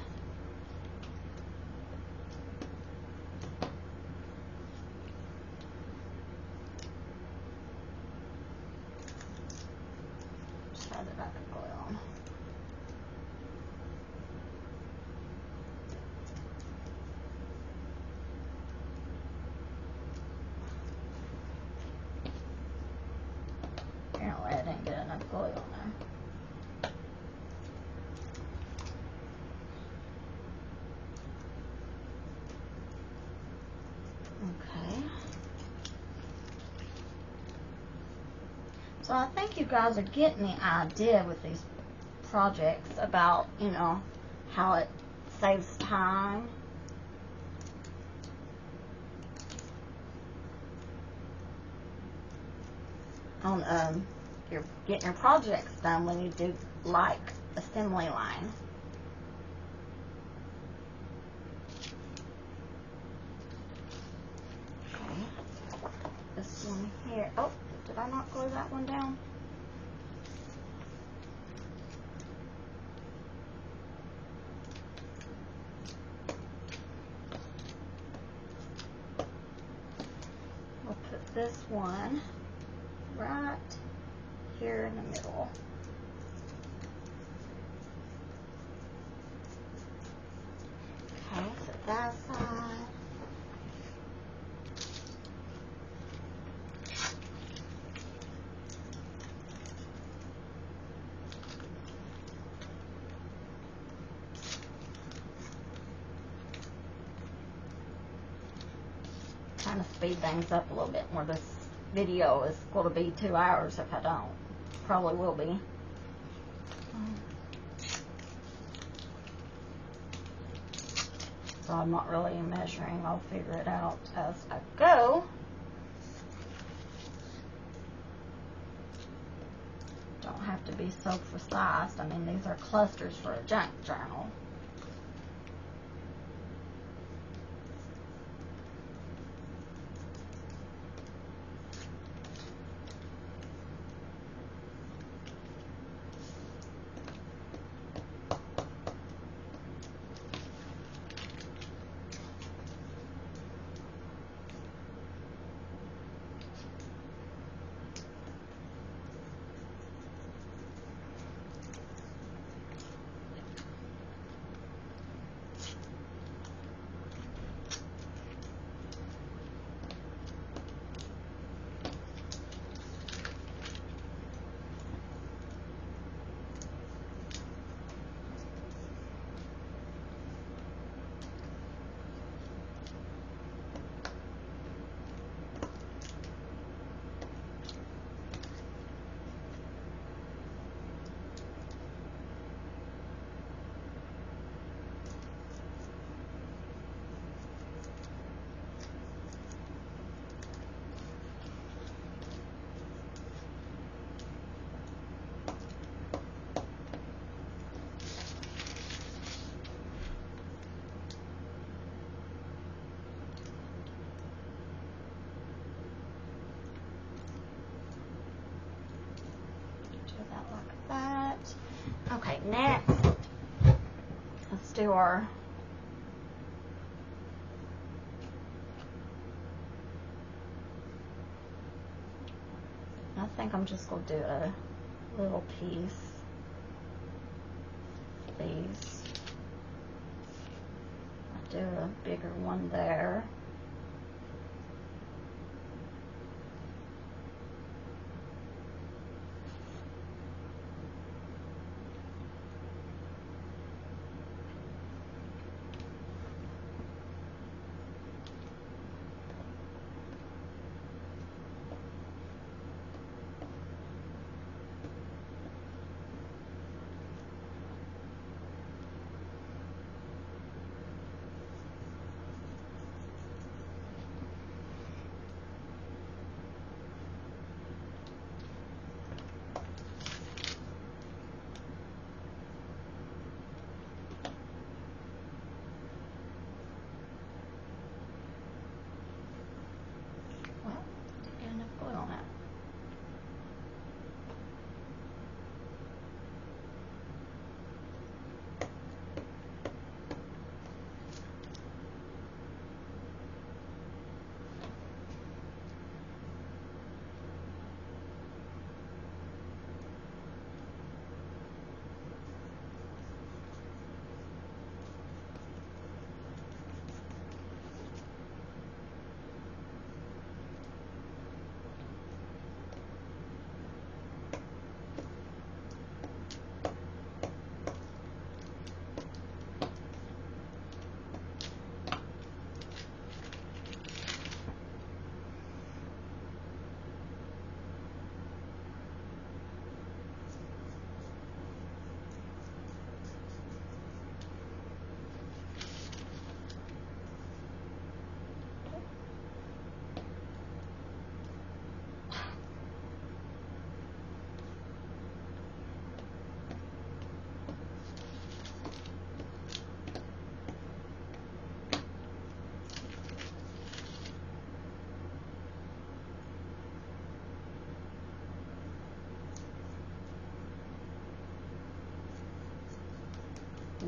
Try that I can glue on. Apparently I didn't get enough glue on there. Okay. So I think you guys are getting the idea with these projects about, you know, how it saves time. On you're getting your projects done when you do like assembly line. Okay. This one here. Oh, did I not glue that one down? We'll put this one right here in the middle. Okay, so that side. kind of speed things up a little bit more. This video is going to be 2 hours if I don't. Probably will be. So I'm not really measuring. I'll figure it out as I go. Don't have to be so precise. I mean, these are clusters for a junk journal. Okay, next, let's do our I think I'm just going to do a little piece of these. I'll do a bigger one there.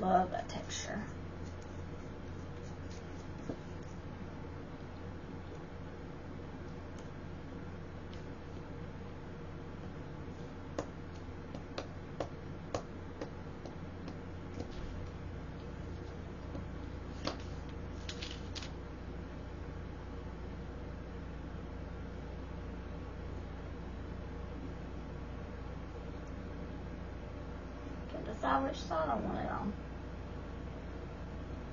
Love that texture. Can decide which side I want it on.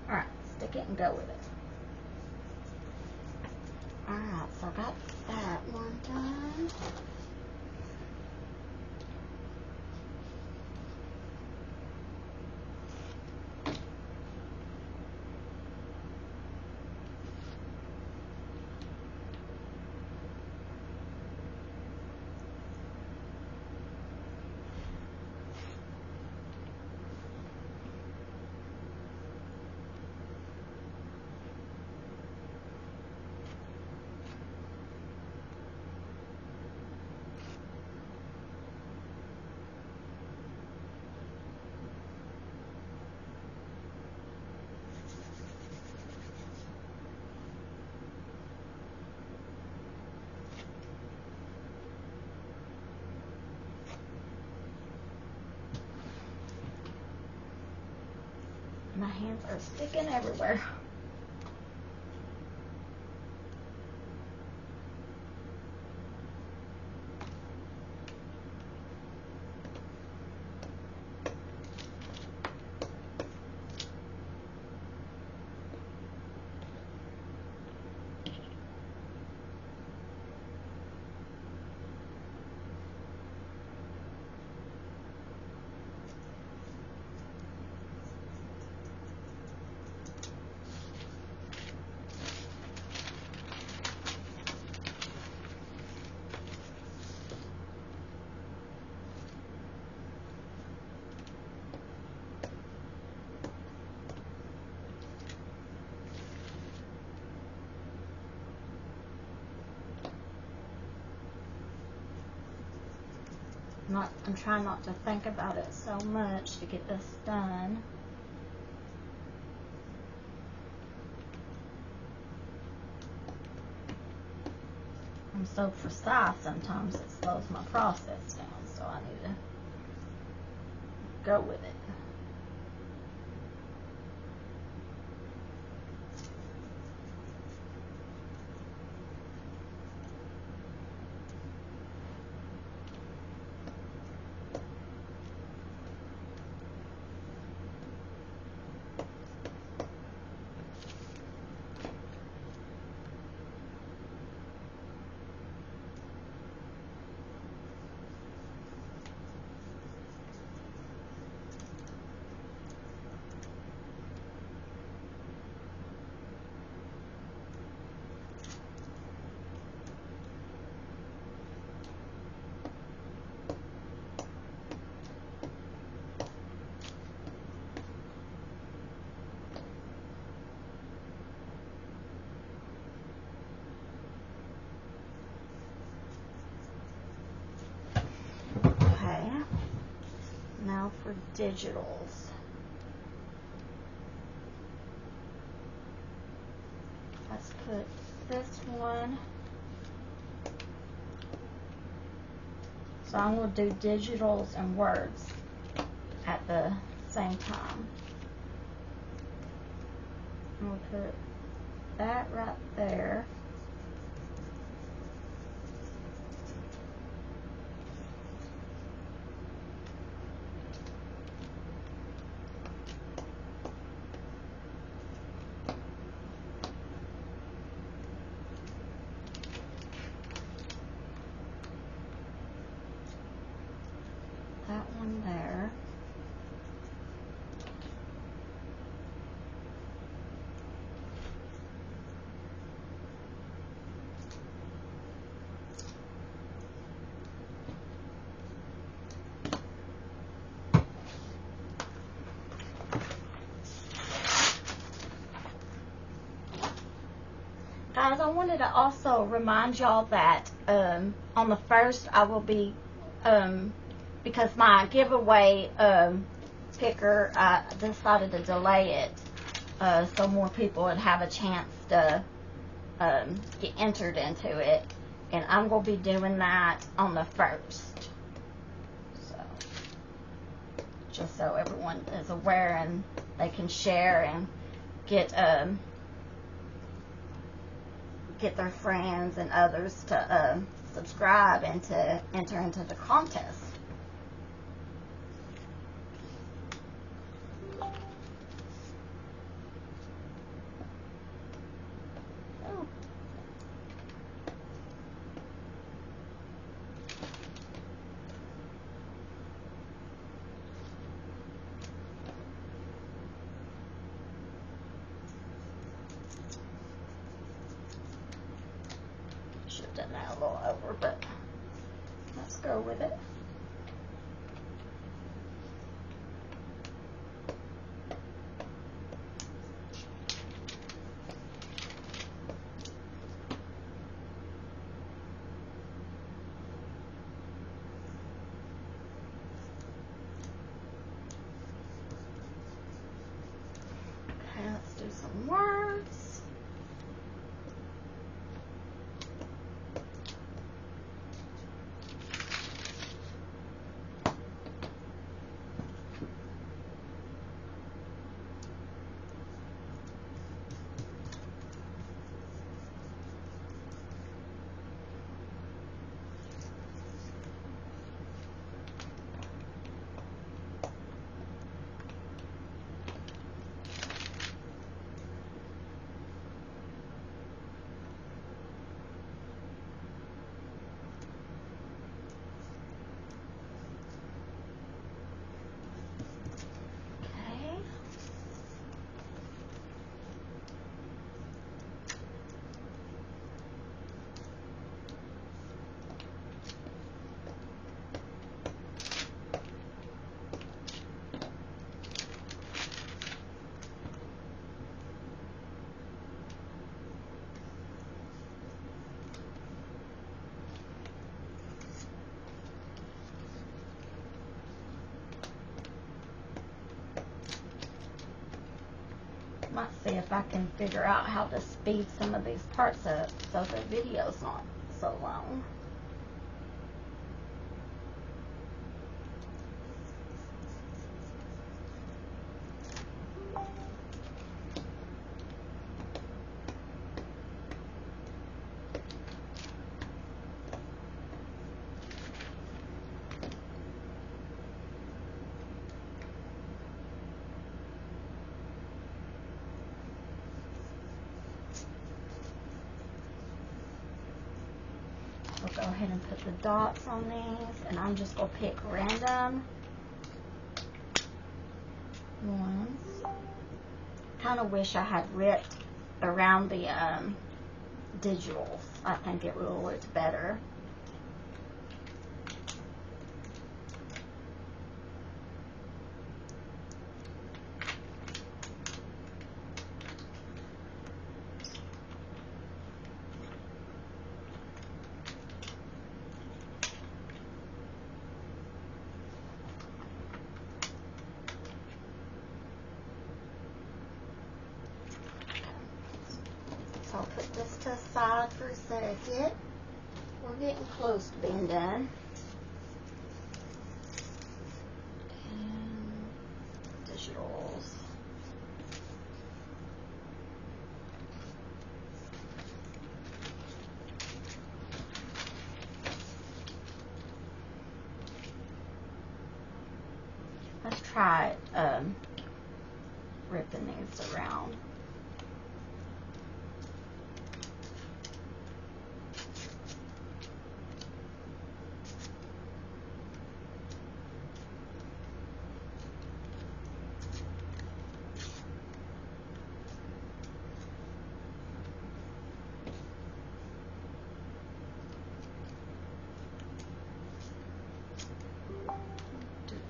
Alright, stick it and go with it. Alright, so I got that one done. My hands are sticking everywhere. I'm trying not to think about it so much to get this done. I'm so precise sometimes it slows my process down, so I need to go with it. Now for digitals. Let's put this one. So I'm going to do digitals and words at the same time. I'm going to put that right there. That one there. Guys, I wanted to also remind y'all that on the 1st I will be because my giveaway picker, I decided to delay it so more people would have a chance to get entered into it. And I'm going to be doing that on the 1st. So, just so everyone is aware and they can share and get their friends and others to subscribe and to enter into the contest. lifting that a little over, but let's go with it. Okay, let's do some words. Might see if I can figure out how to speed some of these parts up so the video's not so long. We'll go ahead and put the dots on these, and I'm just going to pick random ones. Kind of wish I had ripped around the digitals. I think it would have looked better. So I'll put this to the side for a second. We're getting close to being done. And digitals. Let's try ripping these around.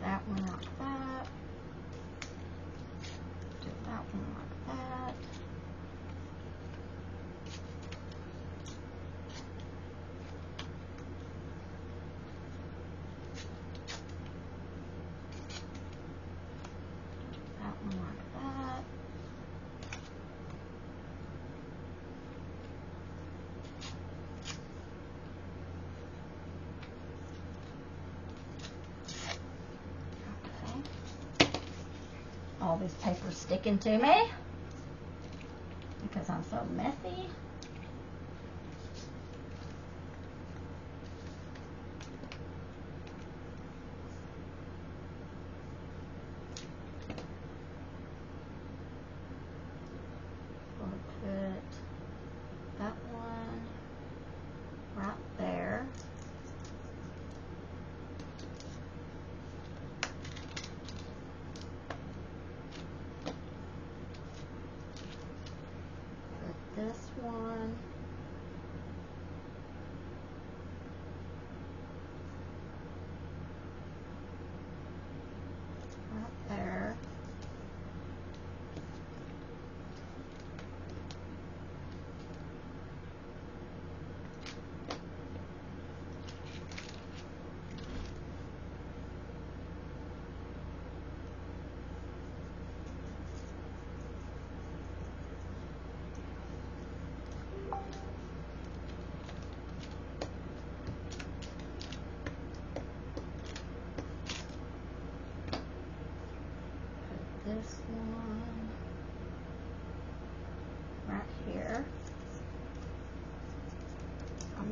That one like that. Do that one like that. That one like that. All this paper's sticking to me because I'm so messy. We'll put that one right there. This one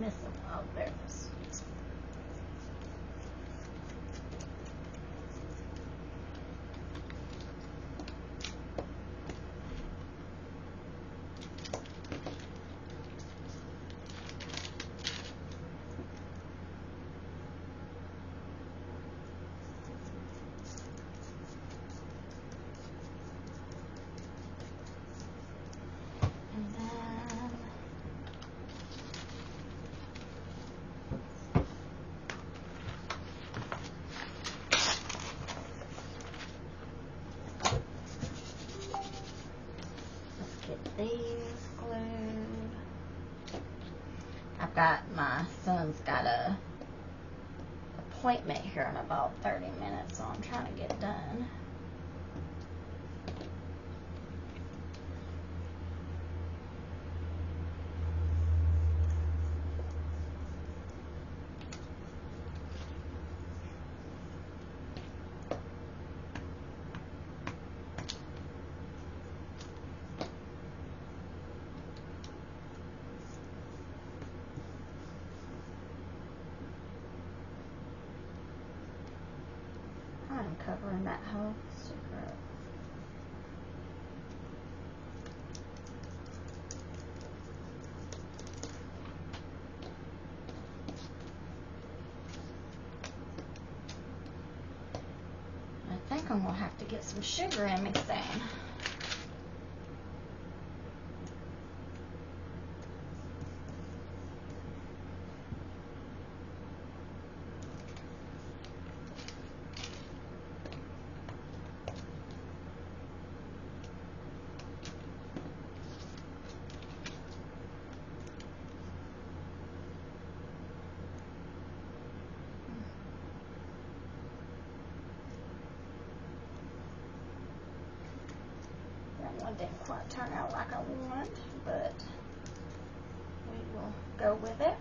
missing? Oh, there it is. These glued. I've got, my son's got a appointment here in about 30 minutes, so I'm trying to get done. I'm covering that whole sticker up. I think I'm going to have to get some sugar in me soon. One didn't quite turn out like I want, but we will go with it.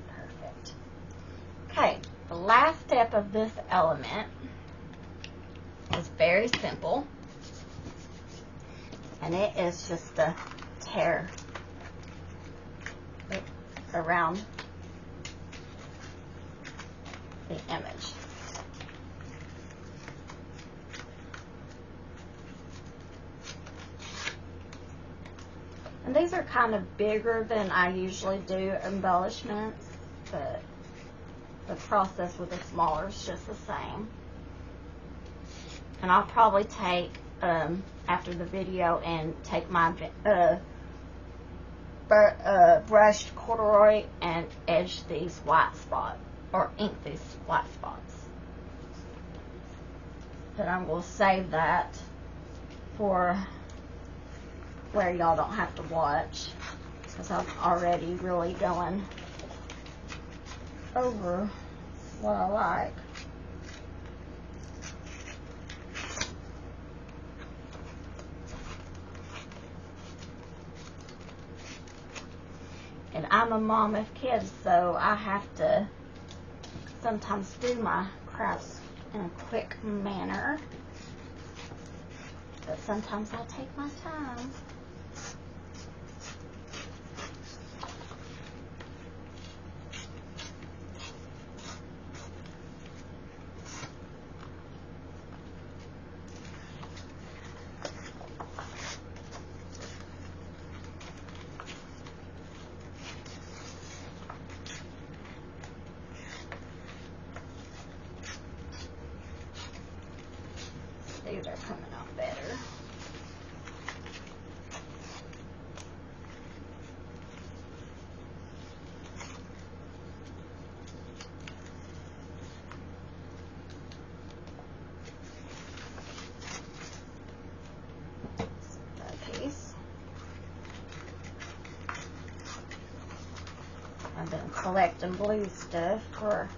Perfect. Okay. The last step of this element is very simple, and it is just to tear it around the image. And these are kind of bigger than I usually do embellishments, but the process with the smaller is just the same. And I'll probably take, after the video, and take my brushed corduroy and edge these white spots, or ink these white spots. But I'm going to save that for where y'all don't have to watch, because I'm already really going over what I like. And I'm a mom of kids, so I have to sometimes do my crafts in a quick manner, but sometimes I take my time. These are coming out better. That piece. I've been collecting blue stuff for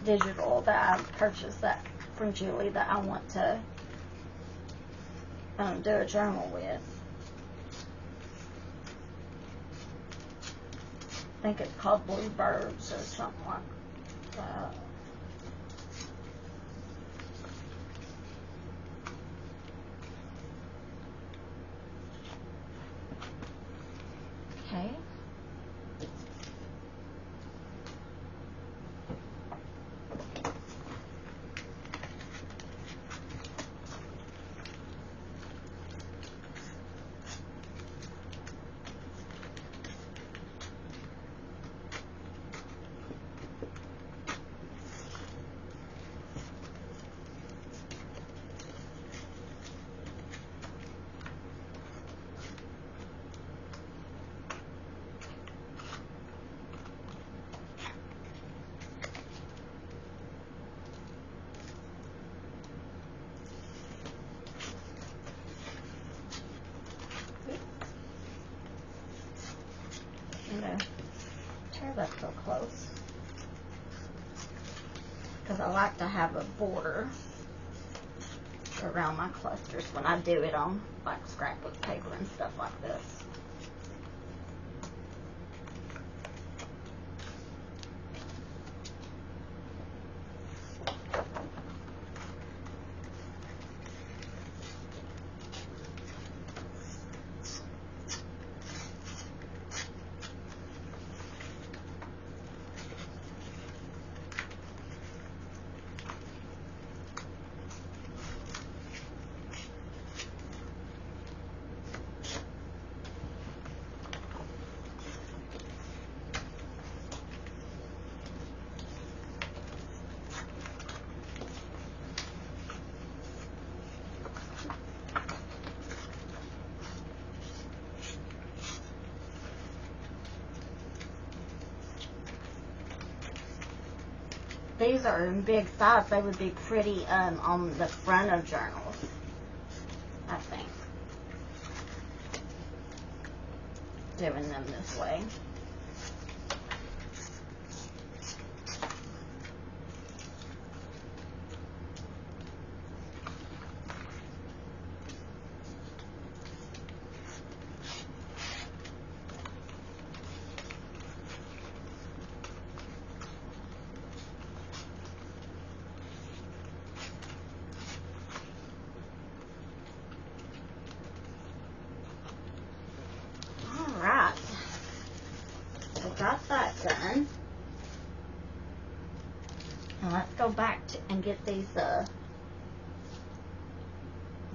digital that I purchased that from Julie that I want to do a journal with. I think it's called Bluebirds or something like that. Okay. Tear that so close because I like to have a border around my clusters when I do it on like scrapbook paper and stuff like this. These are in big size. They would be pretty on the front of journals, I think, doing them this way. Alright, so got that done. Now let's go back and get these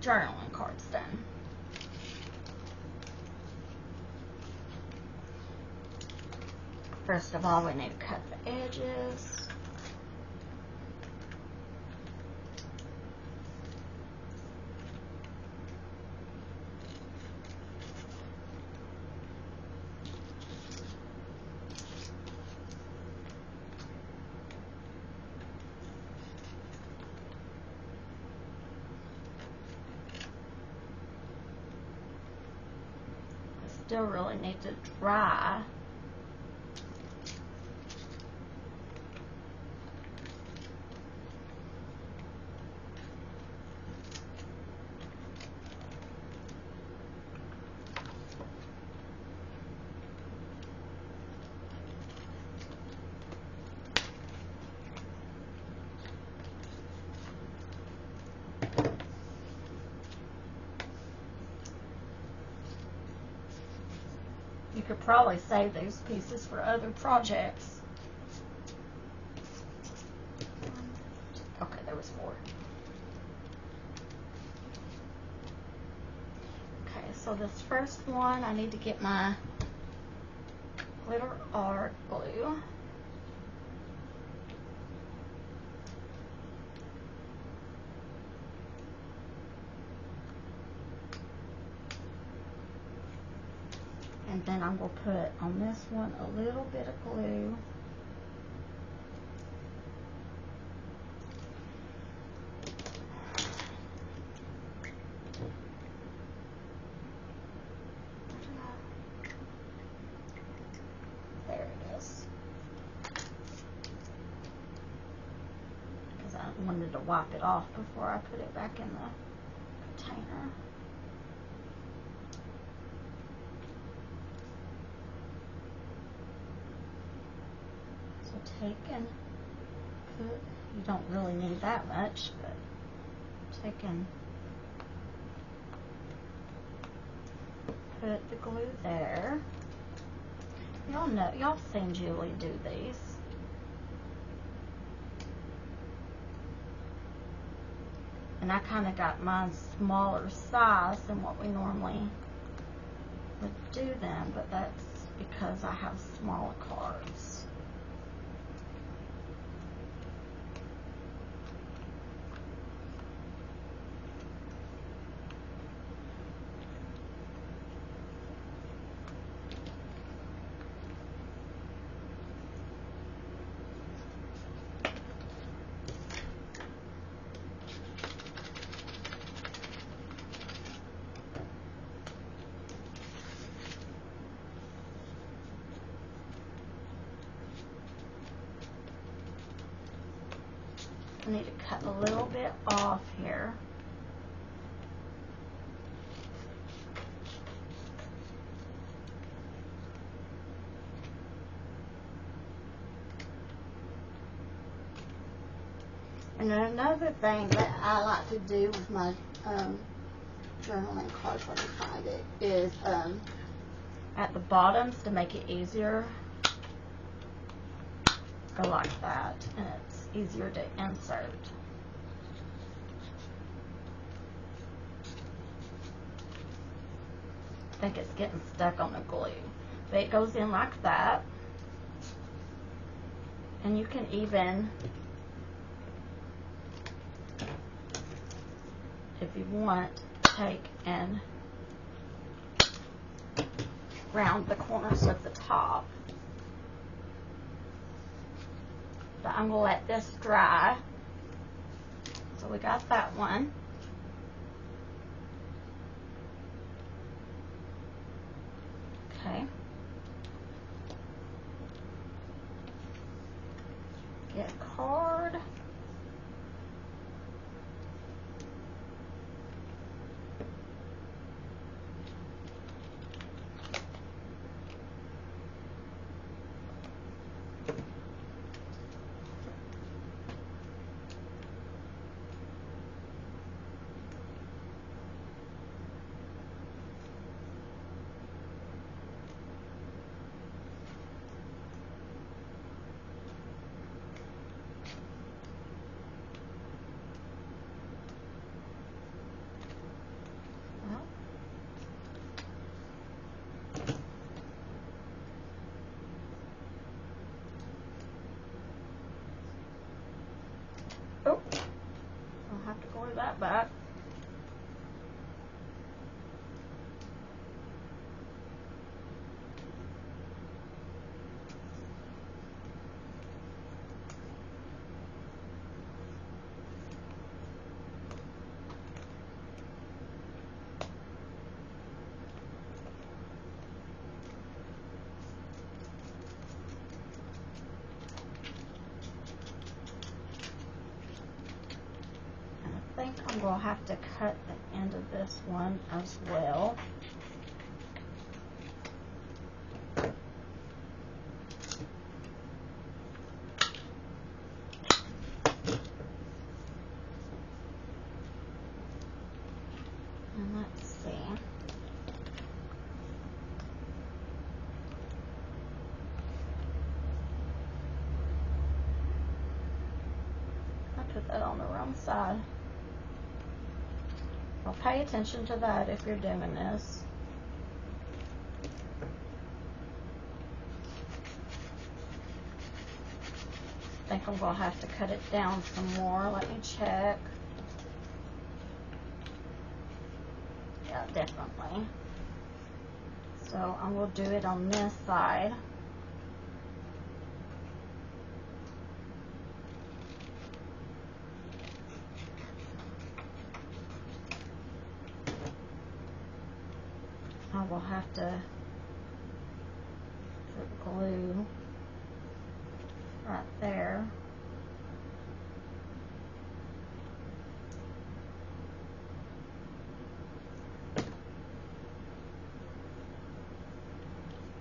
journaling cards done. First of all, we need to cut the edges. Still really need to dry. You could probably save those pieces for other projects. Okay, there was 4. Okay, so this first one, I need to get my glitter art glue. And then I'm going to put on this one a little bit of glue. There it is. Because I wanted to wipe it off before I put it back in the container. take and put, you don't really need that much, but take and put the glue there. Y'all know, y'all seen Julie do these. And I kind of got mine smaller size than what we normally would do them, but that's because I have smaller cards. I need to cut a little bit off here. And another thing that I like to do with my journaling cards, when I find it, is at the bottoms, to make it easier, go like that, and it's easier to insert. I think it's getting stuck on the glue, but it goes in like that. And you can even, if you want, take and round the corners of the top. But I'm going to let this dry. So we got that one. Okay. Get a card. Oh, I'll have to glue that back. I think I'm going to have to cut the end of this one as well. And let's see. I put that on the wrong side. Well, pay attention to that if you're doing this. I think I'm going to have to cut it down some more. Let me check. Yeah, definitely. So I'm going to do it on this side. I will have to put glue right there.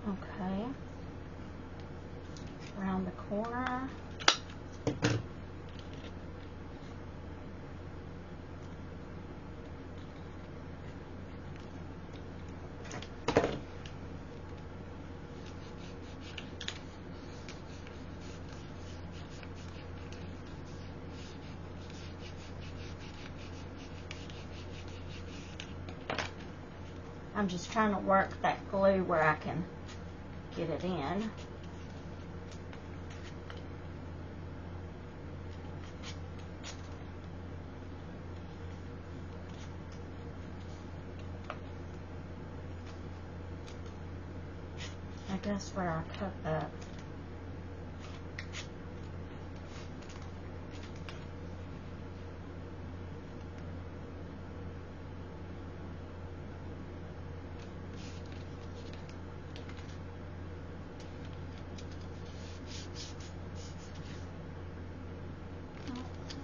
Okay. Around the corner. I'm just trying to work that glue where I can get it in. I guess where I cut that.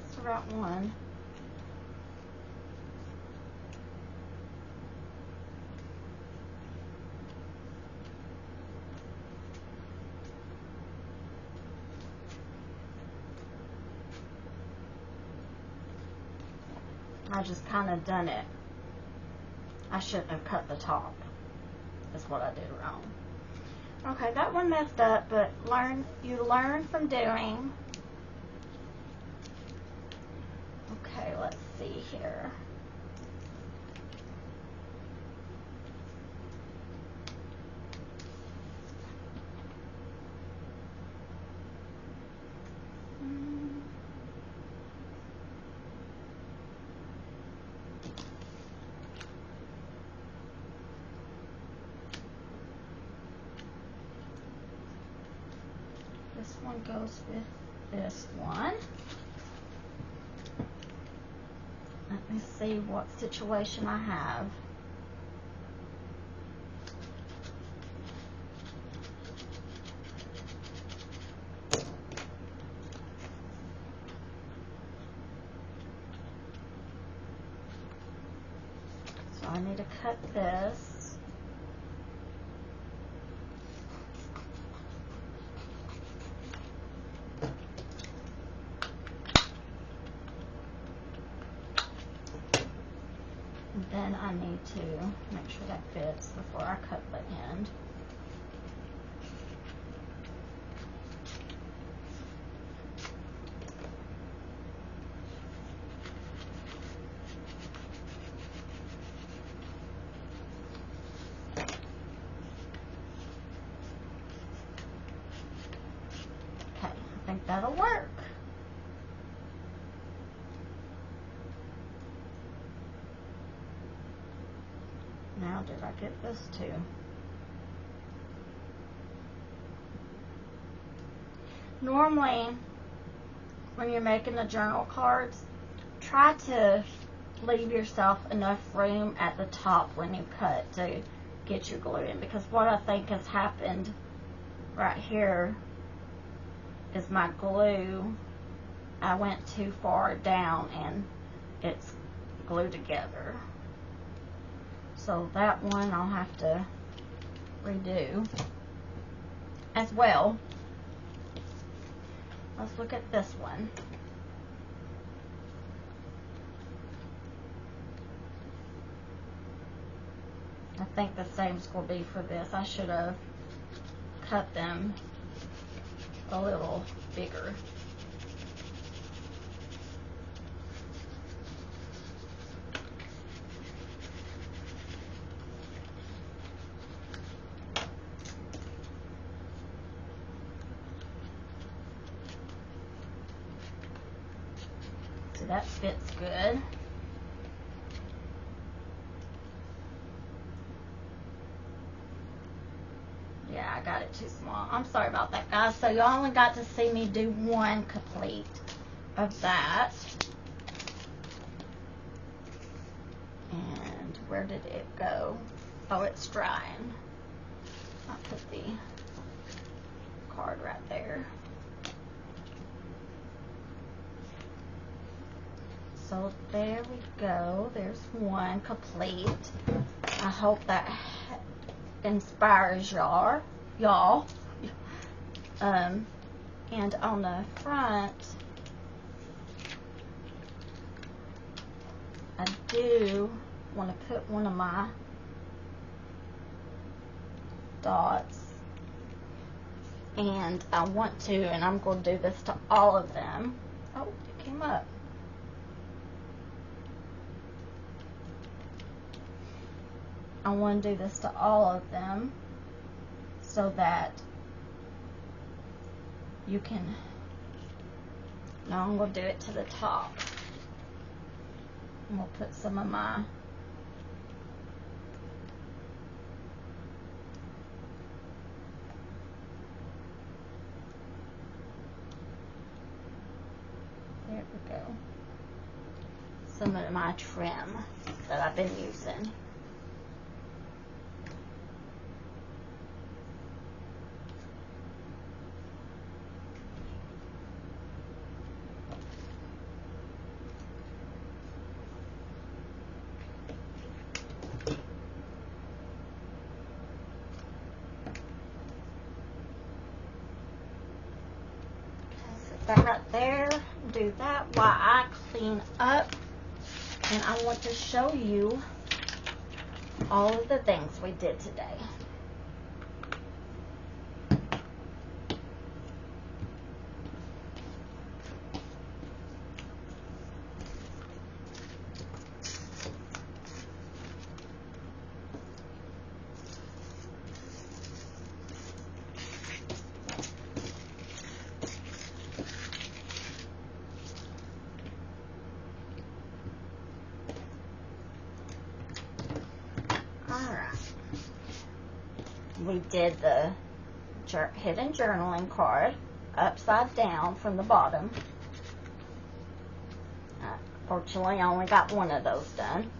That's the right one. I just kind of done it. I shouldn't have cut the top. That's what I did wrong. Okay, that one messed up, but you learn from doing. Okay, let's see here. This one goes with this one. Let me see what situation I have. So I need to cut this. Then I need to make sure that fits before I cut the end. Okay, I think that'll work. Now, did I get this too? Normally, when you're making the journal cards, try to leave yourself enough room at the top when you cut to get your glue in, because what I think has happened right here is my glue, I went too far down and it's glued together. So that one I'll have to redo as well. Let's look at this one. I think the same's will be for this. I should have cut them a little bigger. So that fits good. Yeah, I got it too small. I'm sorry about that, guys. So you only got to see me do one complete of that. And where did it go? Oh, it's drying. I'll put the card right there. So there we go. There's one complete. I hope that inspires y'all. And on the front, I do want to put one of my dots, and I want to, and I'm going to do this to all of them. Oh, it came up. I want to do this to all of them so that you can, now I'm going to do it to the top. And we'll put some of my there we go. Some of my trim that I've been using. That right there, do that while I clean up, and I want to show you all of the things we did today. We did the hidden journaling card upside down from the bottom. Fortunately, I only got one of those done.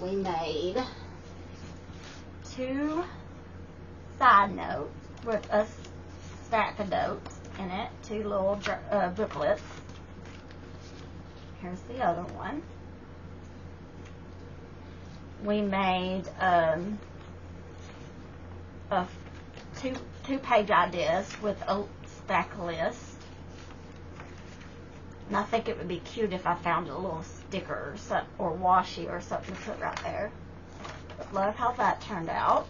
We made 2 side notes with a stack of notes in it, 2 little booklets. Here's the other one. We made two page ideas with a stack list. And I think it would be cute if I found a little sticker or washi or something to put right there. But love how that turned out.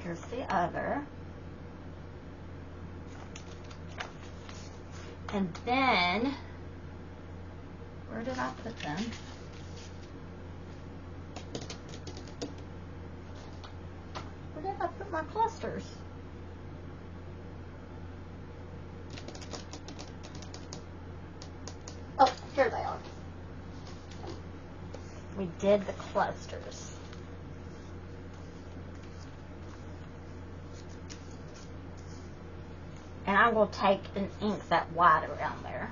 Here's the other. And then, where did I put them? Where did I put my clusters? Oh, here they are. We did the clusters. And I'm going to take and ink that white around there.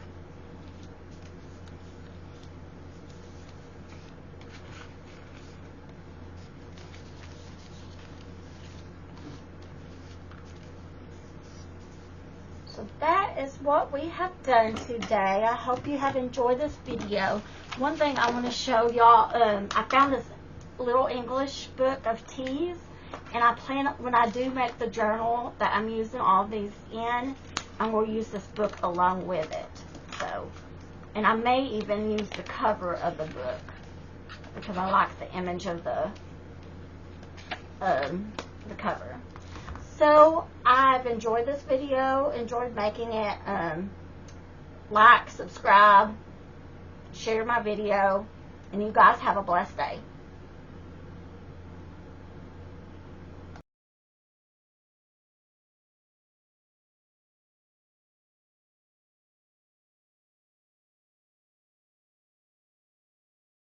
So that is what we have done today. I hope you have enjoyed this video. One thing I want to show y'all, I found this little English book of teas, and I plan, when I do make the journal that I'm using all these in, I'm going to use this book along with it. So, and I may even use the cover of the book because I like the image of the cover. So I've enjoyed this video, enjoyed making it. Like, subscribe, share my video, and you guys have a blessed day.